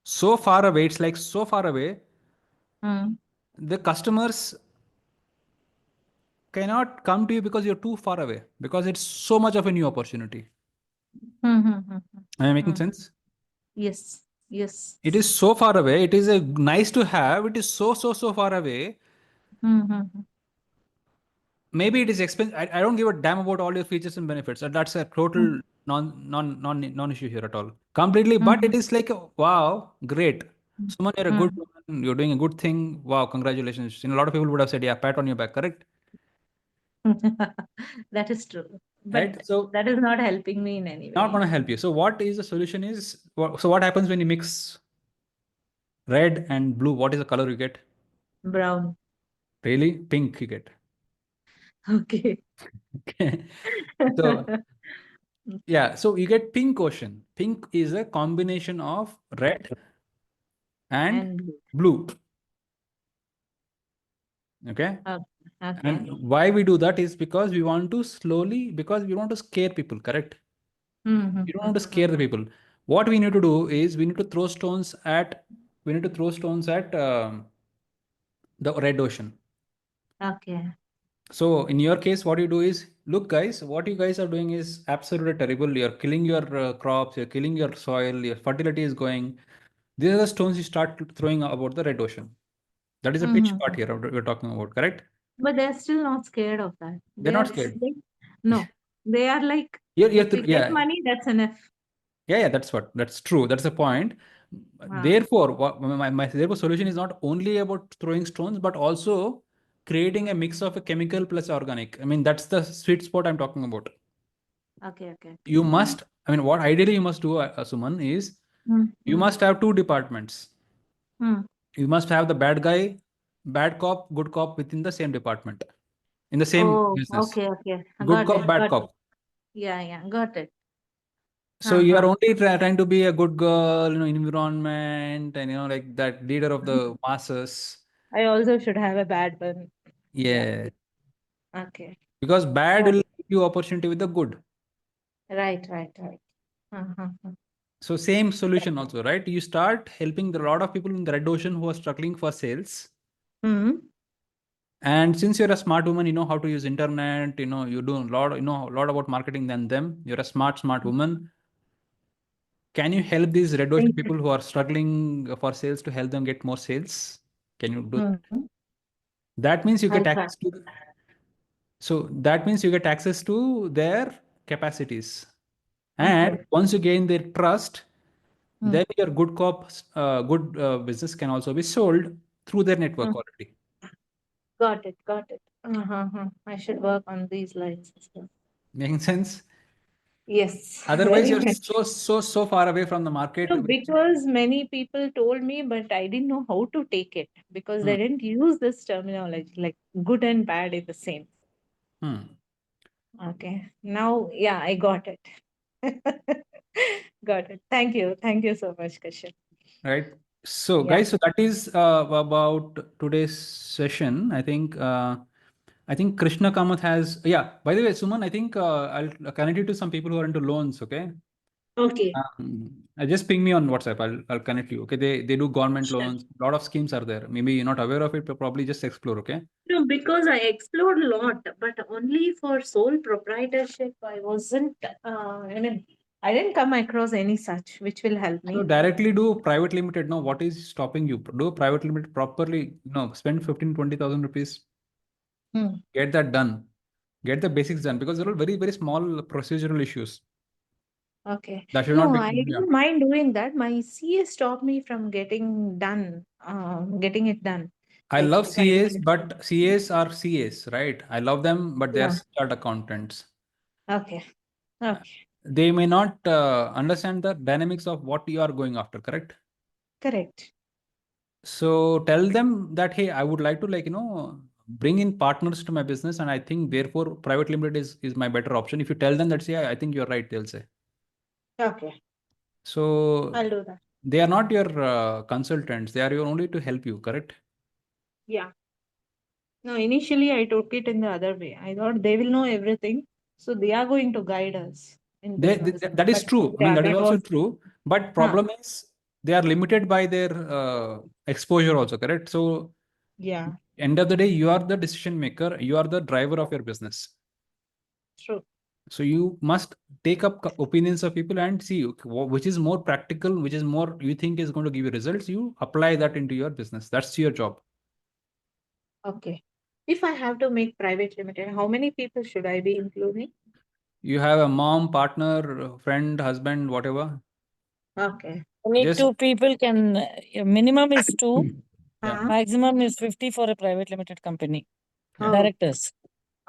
A: so far away. It's like so far away.
D: Hmm.
A: The customers cannot come to you because you're too far away, because it's so much of a new opportunity.
D: Hmm. Hmm. Hmm.
A: Am I making
D: Hmm.
A: sense?
D: Yes. Yes.
A: It is so far away. It is a nice to have. It is so far away.
D: Hmm. Hmm. Hmm.
A: Maybe it is expensive. I don't give a damn about all your features and benefits. That's a total non issue here at all. Completely.
D: Hmm.
A: But it is like, wow, great. Someone, you're a good
D: Hmm.
A: woman. You're doing a good thing. Wow, congratulations. A lot of people would have said, yeah, pat on your back, correct?
D: That is true.
A: Right.
D: But
A: So
D: that is not helping me in any
A: not
D: way.
A: going to help you. So what is the solution is, so what happens when you mix red and blue? What is the color you get?
D: Brown.
A: Really? Pink you get.
D: Okay.
A: Okay. So yeah, so you get pink ocean. Pink is a combination of red and
D: And blue.
A: blue. Okay.
D: Okay. Okay.
A: And why we do that is because we want to slowly, because we want to scare people, correct?
D: Hmm. Hmm.
A: You don't want to scare the people. What we need to do is we need to throw stones at, the red ocean.
D: Okay.
A: So in your case, what you do is, look, guys, what you guys are doing is absolutely terrible. You're killing your crops, you're killing your soil, your fertility is going. These are the stones you start throwing about the red ocean. That is the pitch
D: Hmm.
A: part here we're talking about, correct?
D: But they're still not scared of that.
A: They're
D: They
A: not
D: are
A: scared.
D: no. They are like, if we get
A: Yeah,
D: money, that's enough.
A: yeah, that's true. That's the point.
D: Ah.
A: Therefore, therefore solution is not only about throwing stones, but also creating a mix of a chemical plus organic. I mean, that's the sweet spot I'm talking about.
D: Okay. Okay.
A: You must, I mean, what ideally you must do, Suman, is
D: Hmm.
A: you
D: Hmm.
A: must have two departments.
D: Hmm.
A: You must have the bad guy, bad cop, good cop within the same department, in the same
D: Oh,
A: business.
D: okay. Okay.
A: Good
D: Got
A: cop,
D: it.
A: bad
D: Got it.
A: cop.
D: Yeah. Yeah. Got it.
A: So you are
D: Uh-huh.
A: only trying to be a good girl, environment, and like that leader of the masses.
D: I also should have a bad one. Yeah.
A: Yeah,
D: Okay.
A: because bad
D: Got
A: will
D: it.
A: give you opportunity with the good.
D: Right. Right. Right. Uh-huh.
A: So same solution also, right? You start helping the lot of people in the red ocean who are struggling for sales.
D: Hmm.
A: And since you're a smart woman, you know how to use internet, you do a lot, a lot about marketing than them. You're a smart woman. Can you help these red ocean
D: Thank
A: people who are struggling for sales to help them get more sales? Can you do
D: you.
A: that? That means you
D: I'll
A: get
D: try.
A: access to, so that means you get access to their capacities. And
D: Okay.
A: once you gain their trust,
D: Hmm.
A: then your good good business can also be sold through their network
D: Hmm.
A: already.
D: Got it. Got it. Uh-huh. I should work on these lines as well.
A: Making sense?
D: Yes,
A: Otherwise,
D: very
A: you're
D: much.
A: so far away from the market.
D: No, because many people told me, but I didn't know how to take it because
A: Hmm.
D: they didn't use this terminology like good and bad is the same.
A: Hmm.
D: Okay. Now, yeah, I got it. Got it. Thank you. Thank you so much, Kashyap.
A: Right. So,
D: Yeah.
A: guys, so that is about today's session. I think Krishna Kamath has. Yeah. By the way, Suman, I think I'll connect you to some people who are into loans. Okay.
D: Okay.
A: Just ping me on WhatsApp. I'll connect you. Okay. They do government
D: Sure.
A: loans. A lot of schemes are there. Maybe you're not aware of it, but probably just explore. Okay.
D: No, because I explored a lot, but only for sole proprietorship, I wasn't, I didn't come across any such which will help
A: So
D: me.
A: directly do private limited. No, what is stopping you? Do private limited properly. Spend 15-20,000 rupees.
D: Hmm.
A: Get that done. Get the basics done, because there are very, very small procedural issues
D: Okay.
A: that should not
D: No,
A: be.
D: I
A: Yeah.
D: don't mind doing that. My CA stopped me from getting it done.
A: I
D: Like
A: love
D: if I
A: CAs,
D: wanted to.
A: but CAs are CAs, right? I love them, but they are
D: Yeah.
A: chartered accountants.
D: Okay. Okay.
A: They may not understand the dynamics of what you are going after, correct?
D: Correct.
A: So tell them that, hey, I would like to, bring in partners to my business, and I think therefore private limited is my better option. If you tell them that, yeah, I think you're right, they'll say.
D: Okay.
A: So
D: I'll do that.
A: they are not your consultants; they are your only to help you, correct?
D: Yeah. No, initially I took it in the other way. I thought they will know everything. So they are going to guide us in business.
A: That is
D: But
A: true. I mean,
D: yeah,
A: that is
D: that
A: also
D: was
A: true. But problem is they are limited by their exposure also, correct? So
D: Yeah,
A: end of the day, you are the decision maker, you are the driver of your business.
D: true.
A: So you must take up opinions of people and see which is more practical, which is more you think is going to give you results. You apply that into your business. That's your job.
D: Okay. If I have to make private limited, how many people should I be including?
A: You have a mom, partner, friend, husband, whatever.
D: Okay.
B: Only
A: Just
B: 2 people can, minimum is 2,
A: yeah.
B: maximum is 50 for a private limited company.
A: Yeah.
B: Directors.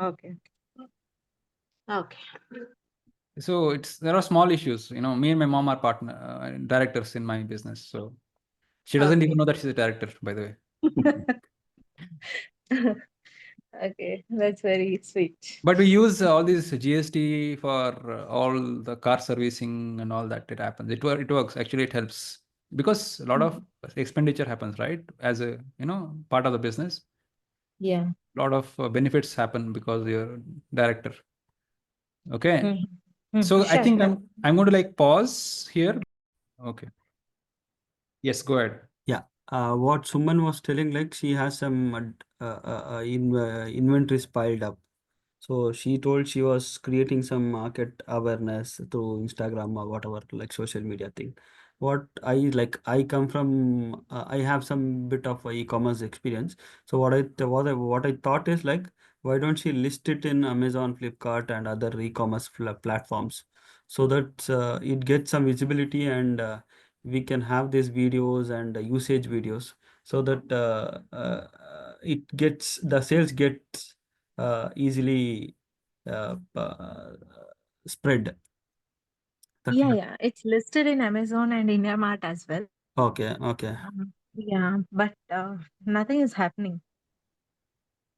D: Okay. Okay.
A: So there are small issues. Me and my mom are partner directors in my business. So she doesn't even know that she's a director, by the way.
D: Okay, that's very sweet.
A: But we use all these GST for all the car servicing and all that. It happens. It works. Actually, it helps because a lot of expenditure happens, right? As a part of the business.
D: Yeah.
A: A lot of benefits happen because you're director. Okay. So I
D: Sure,
A: think
D: sure.
A: I'm going to like pause here. Okay. Yes, go ahead.
C: Yeah, what Suman was telling, like she has some inventories piled up. So she told she was creating some market awareness through Instagram or whatever, like social media thing. What I like, I come from, I have some bit of e-commerce experience. So what I thought is like, why don't she list it in Amazon, Flipkart, and other e-commerce platforms, so that it gets some visibility, and we can have these videos and usage videos, so that the sales gets easily spread. That
D: Yeah,
C: will-
D: yeah. It's listed in Amazon and India Mart as well.
C: Okay, okay.
D: Yeah, but nothing is happening.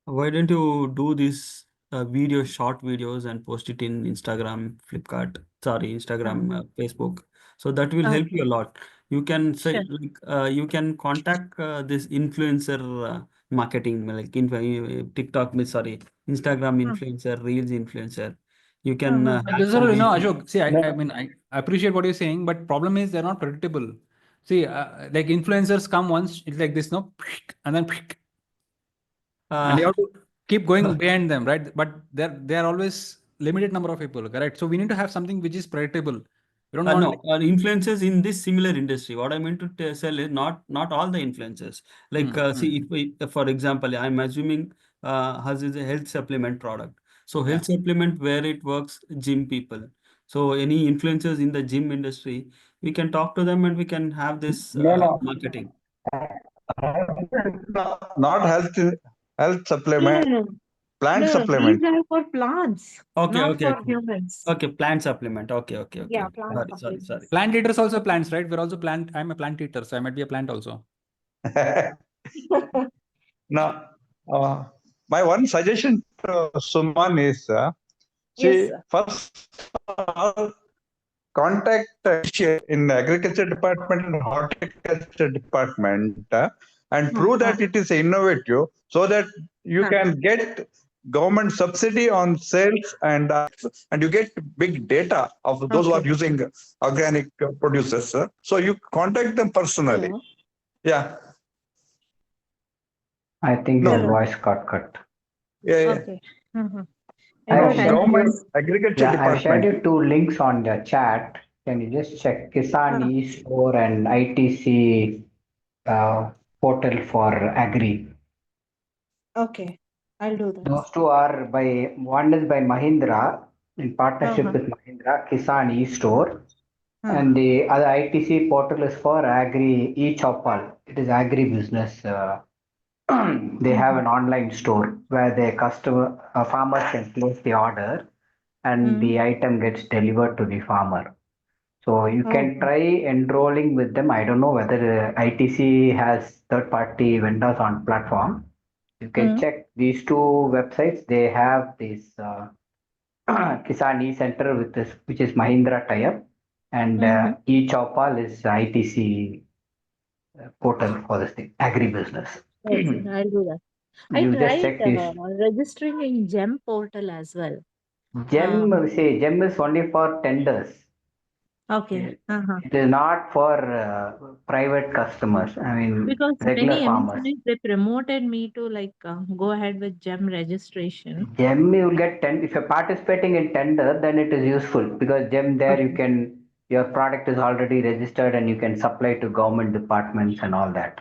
C: Why don't you do these short videos, and post it in Instagram, Instagram, Facebook? So that will help you
D: Okay,
C: a lot. You can say,
D: sure.
C: like, you can contact this influencer marketing, like TikTok, sorry, Instagram influencer, Reels influencer. You can have
A: Those are,
C: some videos.
A: Ashok, see, I mean, I appreciate what you're saying, but problem is they're not predictable. See, like influencers come once, it's like this, no, and then, and you
C: Uh,
A: have to keep going behind them, right? But they're always limited number of people, correct? So we need to have something which is predictable. We don't want
C: no, influencers in this similar industry. What I meant to sell is not all the influencers. Like, see, if for example, I'm assuming hers is a health supplement product. So
A: yeah.
C: health supplement, where it works, gym people. So any influencers in the gym industry, we can talk to them and we can have this
E: No,
C: marketing.
E: not health
D: No,
E: supplement,
D: no, no.
E: plant
D: No, these
E: supplement.
D: are for plants,
C: Okay,
D: not
C: okay,
D: for
C: okay.
D: humans.
C: Okay, plant supplement. Okay, okay, okay,
D: Yeah,
C: okay.
D: plant
C: Sorry.
D: supplements.
A: Plant eaters also plants, right? We're also plant. I'm a plant eater, so I might be a plant also.
E: Now, my one suggestion to Suman is,
D: Yes,
E: she
D: sir.
E: first contact in the agriculture department and horticulture department, and prove that it is innovative, so that you can get government subsidy on sales, and you get big data of those who are
D: Okay.
E: using organic producers. So you contact them personally.
D: Hello.
E: Yeah.
F: I think
E: No.
F: your
D: Hello.
F: voice got cut.
E: Yeah.
D: Okay. I
F: I
D: got
F: have shared
E: Government
F: you,
E: agriculture
F: I've shared
E: department.
F: you 2 links on the chat. Can you just check Kisan e-store and ITC portal for agri?
D: Okay. I'll do that.
F: Those two are one is by Mahindra in partnership with Mahindra, Kisan e-store. And the other ITC portal is for agri e-chopal. It is agri business. They have an online store where a farmer can place the order and the item gets delivered to the farmer. So you can try enrolling with them. I don't know whether ITC has third-party vendors on platform. You can check these two websites. They have this Kisan e-center which is Mahindra tie-up, and e-chopal is ITC portal for this thing, agribusiness.
D: Okay, I'll do that. I
F: You just
D: tried
F: check this.
D: registering in GEM portal as well.
F: Gem is only for tenders.
D: Okay.
F: It is not for private customers. I mean,
D: Because
F: regular
D: many
F: farmers.
D: MSMEs, they promoted me to go ahead with GEM registration.
F: GEM you will get 10. If you're participating in tender, then it is useful because GEM there you
D: Okay.
F: can, your product is already registered and you can supply to government departments and all that.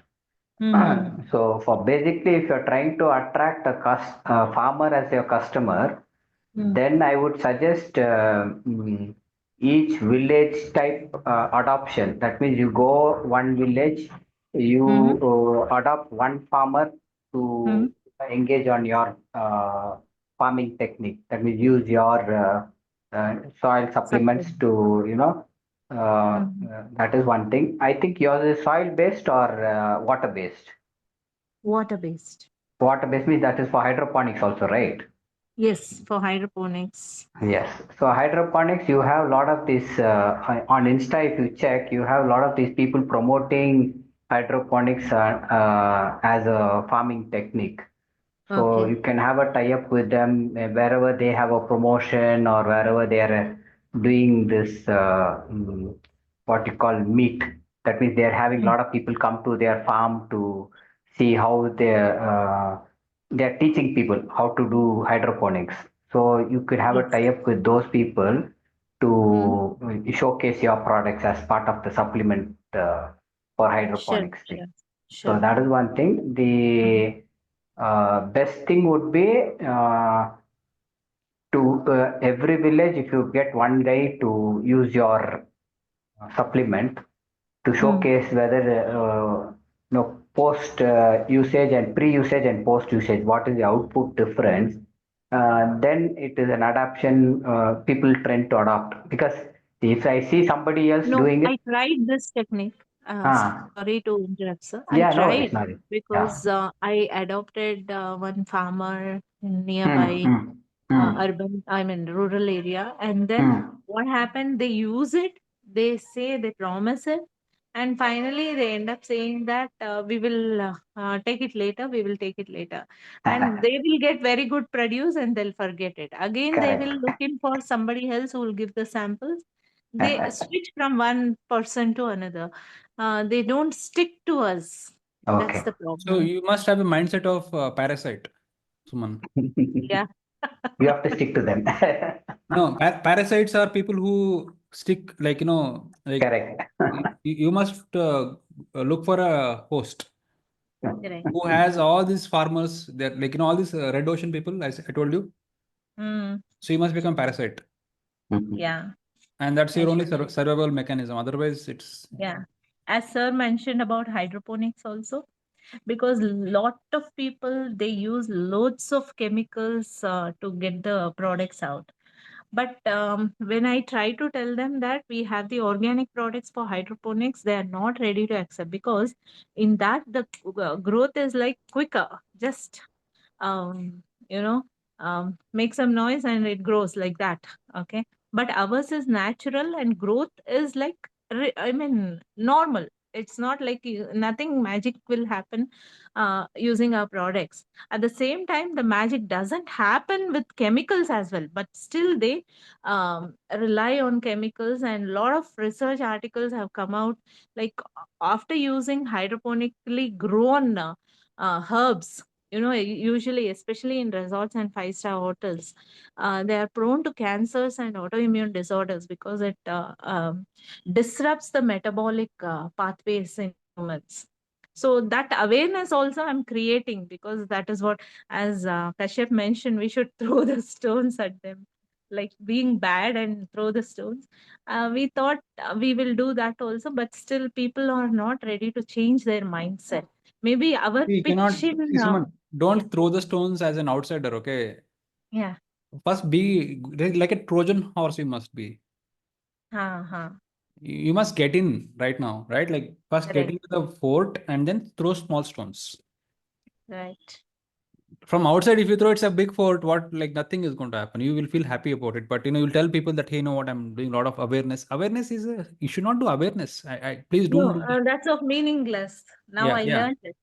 D: Mm-hmm.
F: So for basically, if you're trying to attract a farmer as your customer, then I would suggest each village type adoption. That means you go one village, you adopt one farmer to engage on your farming technique. That means use your soil supplements
D: Supplement.
F: to, that is one thing. I think yours is soil based or water based.
D: Water based.
F: Water based means that is for hydroponics also, right?
D: Yes, for hydroponics.
F: Yes. So hydroponics, you have a lot of this on Insta. If you check, you have a lot of these people promoting hydroponics as a farming technique. So
D: Okay.
F: you can have a tie-up with them wherever they have a promotion or wherever they are doing this what you call meet. That means they are having a lot of people come to their farm to see how they are teaching people how to do hydroponics. So you could have a
D: Yes.
F: tie-up with those people to showcase your products as part of the supplement for
D: Sure,
F: hydroponics thing.
D: sure,
F: So
D: sure.
F: that is one thing. The best thing would be to every village, if you get one guy to use your supplement to showcase whether post usage and pre-usage and post usage, what is the output difference, then it is an adaptation people tend to adopt. Because if I see somebody else
D: No,
F: doing it,
D: I tried this technique.
F: ah,
D: Sorry to interrupt, sir. I
F: yeah, no
D: tried
F: worries, no worries. Yeah.
D: because I adopted one farmer in
F: Hmm,
D: nearby
F: hmm, hmm,
D: urban, I mean rural area, and then
F: hmm.
D: what happened? They use it, they say they promise it, and finally they end up saying that we will take it later, we will take it later, and they will get very good produce and they'll forget it. Again, they
F: Correct.
D: will look in for somebody else who will give the samples. They switch from one person to another. They don't stick to us. That's
F: Okay.
D: the
A: So
D: problem.
A: you must have a mindset of parasite, Suman.
D: Yeah.
F: You have to stick to them.
A: No, parasites are people who stick, like, like
F: Correct.
A: you must look for a host
D: Correct.
A: who has all these farmers. They're like, all these red ocean people, I told you.
D: Mm,
A: So you must become parasite.
D: yeah.
A: And that's
D: I
A: your only
D: should.
A: survival mechanism. Otherwise, it's
D: Yeah. As sir mentioned about hydroponics also, because lot of people they use loads of chemicals to get the products out. But when I try to tell them that we have the organic products for hydroponics, they are not ready to accept because in that the growth is like quicker. Just you know, make some noise and it grows like that. Okay. But ours is natural and growth is like, I mean, normal. It's not like nothing magic will happen using our products. At the same time, the magic doesn't happen with chemicals as well, but still they rely on chemicals, and a lot of research articles have come out like after using hydroponically grown herbs, usually especially in resorts and five-star hotels, they are prone to cancers and autoimmune disorders because it disrupts the metabolic pathways in humans. So that awareness also I'm creating, because that is what, as Kashyap mentioned, we should throw the stones at them, like being bad and throw the stones. We thought we will do that also, but still people are not ready to change their mindset. Maybe our
A: you cannot
D: pitch in
A: see someone.
D: yeah,
A: Don't throw the stones as an outsider, okay?
D: yeah,
A: First, be like a Trojan horse. You must be.
D: huh,
A: You must get in right now, right? Like first get
D: correct,
A: into the fort and then throw small stones.
D: right.
A: From outside, if you throw it's a big fort, what, like, nothing is going to happen. You will feel happy about it, but you'll tell people that, hey, you know what, I'm doing a lot of awareness. Awareness is you should not do awareness. I please don't
D: No,
A: do that.
D: that's of meaningless. Now
A: Yeah,
D: I
A: yeah.
D: learned it.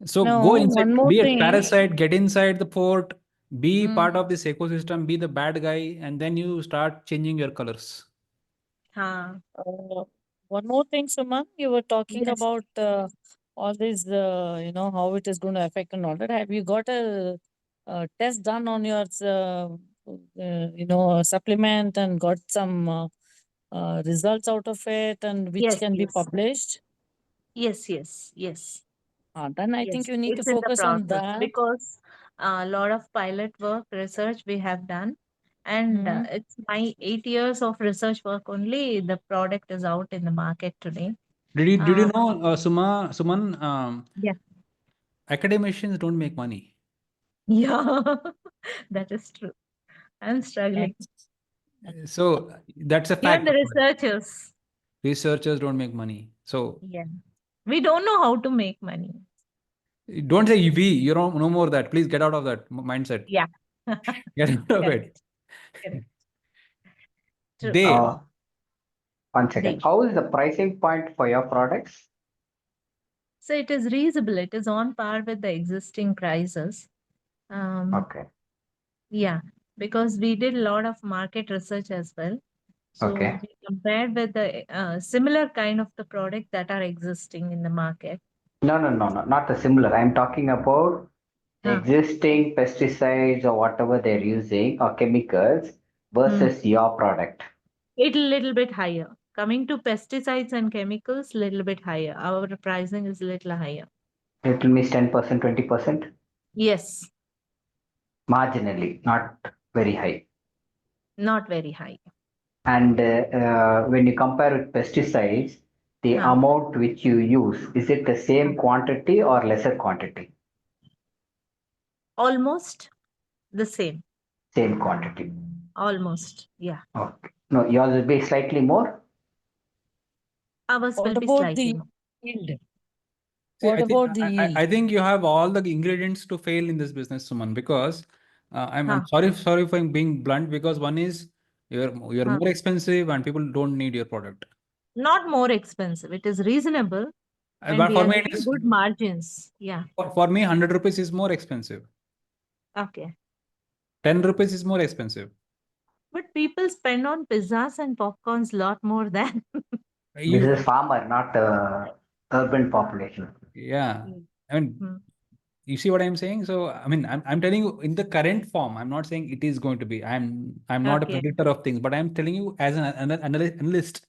A: So
B: No,
A: go inside,
B: one more
A: be a
B: thing.
A: parasite, get inside the fort, be
D: Mm.
A: part of this ecosystem, be the bad guy, and then you start changing your colors.
D: Huh.
B: One more thing, Suman, you were talking
D: Yes.
B: about all this, how it is going to affect and all that. Have you got a test done on your, supplement and got some results out of it and which
D: Yes,
B: can be
D: yes.
B: published?
D: Yes.
B: Then I think
D: Yes,
B: you need to
D: it's in the
B: focus on
D: process
B: that.
D: because a lot of pilot work, research we have done, and
B: Mhm.
D: it's my 8 years of research work only. The product is out in the market today.
A: Did you
D: Uh,
A: know, Suman,
D: yeah,
A: academicians don't make money.
D: yeah, that is true. I'm struggling.
A: So that's a
D: Even
A: fact.
D: the researchers,
A: Researchers don't make money. So
D: yeah, we don't know how to make money.
A: don't say we. You don't no more that. Please get out of that mindset.
D: Yeah,
A: Get out of it.
D: correct, correct. True.
A: They.
F: One second.
D: They.
F: How is the pricing point for your products?
D: So it is reasonable. It is on par with the existing prices.
F: Okay.
D: Yeah, because we did a lot of market research as well. So
F: Okay.
D: we compared with the similar kind of the product that are existing in the market.
F: No, not the similar. I'm talking about
D: Huh.
F: existing pesticides or whatever they're using or chemicals versus your product.
D: It a little bit higher. Coming to pesticides and chemicals, little bit higher. Our pricing is little higher.
F: Little means 10%, 20%?
D: Yes,
F: Marginally, not very high.
D: not very high.
F: And when you compare with pesticides, the
D: Huh.
F: amount which you use, is it the same quantity or lesser quantity?
D: Almost the same.
F: Same quantity.
D: Almost. Yeah.
F: Okay. No, yours will be slightly more.
D: Ours will
B: What
D: be
B: about
D: slightly
B: the
D: more.
B: yield?
A: See,
B: What about the yield?
A: I think you have all the ingredients to fail in this business, Suman, because I'm
D: Huh.
A: sorry for being blunt, because one is you're
D: Huh.
A: more expensive and people don't need your product.
D: Not more expensive. It is reasonable. And
A: But
D: we
A: for
D: are
A: me, it
D: getting
A: is
D: good margins. Yeah.
A: for me 100 rupees is more expensive.
D: Okay.
A: 10 rupees is more expensive.
D: But people spend on pizzas and popcorns a lot more than.
F: This is farmer, not urban population.
A: Yeah. I mean,
D: Hmm.
A: you see what I'm saying? So, I mean, I'm telling you in the current form, I'm not saying it is going to be. I'm not a
D: Okay.
A: predictor of things, but I'm telling you as an analyst,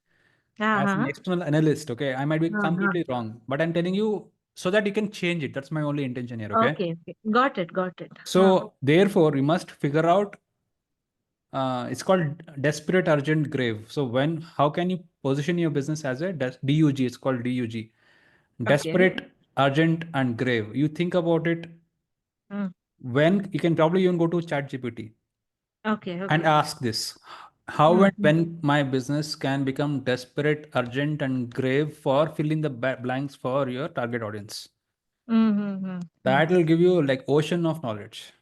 A: as an
D: Uh-huh.
A: external analyst, okay? I might be
D: Uh-huh.
A: completely wrong, but I'm telling you so that you can change it. That's my only intention here, okay?
D: Okay. Got it.
A: So, therefore, we must figure out, it's called desperate urgent grave. So, how can you position your business as a DUG? It's called DUG. Desperate, urgent, and grave. You think about it. When you can probably even go to ChatGPT
D: Okay.
A: and ask this: how and when my business can become desperate, urgent, and grave for filling the blanks for your target audience. That will give you like ocean of knowledge.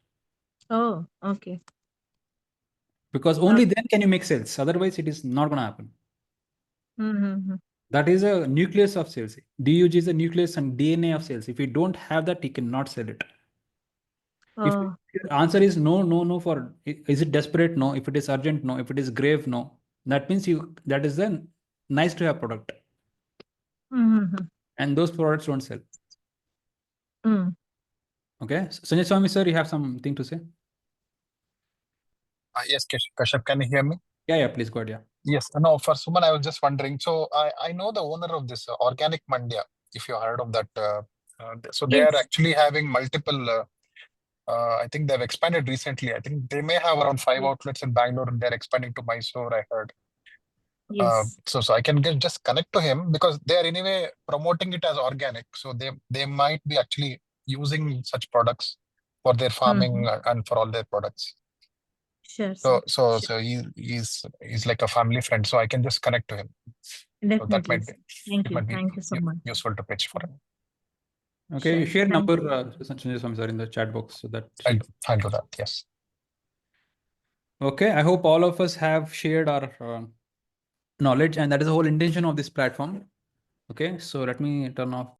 D: Oh, okay.
A: Because only then can you make sales. Otherwise, it is not going to happen. That is a nucleus of sales. DUG is the nucleus and DNA of sales. If you don't have that, you cannot sell it. If
D: Oh.
A: your answer is no for is it desperate? No. If it is urgent, no. If it is grave, no. That means that is the nice to have product. And those products don't sell. Okay. Sanjay Swami sir, you have something to say?
G: Yes, Kashyap, can you hear me?
A: Yeah, please go ahead. Yeah.
G: Yes. No, for Suman, I was just wondering. So I know the owner of this Organic Mandya, if you heard of that. So they are actually having multiple, I think they've expanded recently. I think they may have around 5 outlets in Bangalore and they're expanding to Mysore, I heard.
D: Yes.
G: So I can just connect to him because they are anyway promoting it as organic. So they might be actually using such products for their farming and for all their products.
D: Sure.
G: So he's like a family friend, so I can just connect to him. So that
D: Definitely.
G: might
D: Thank you so much.
G: useful to pitch for him.
A: Okay, you
D: Sure.
A: share
D: Thank
A: number,
D: you.
A: Sanjay Swami sir, in the chat box so that.
G: I'll do that. Yes.
A: Okay, I hope all of us have shared our knowledge, and that is the whole intention of this platform. Okay, so let me turn off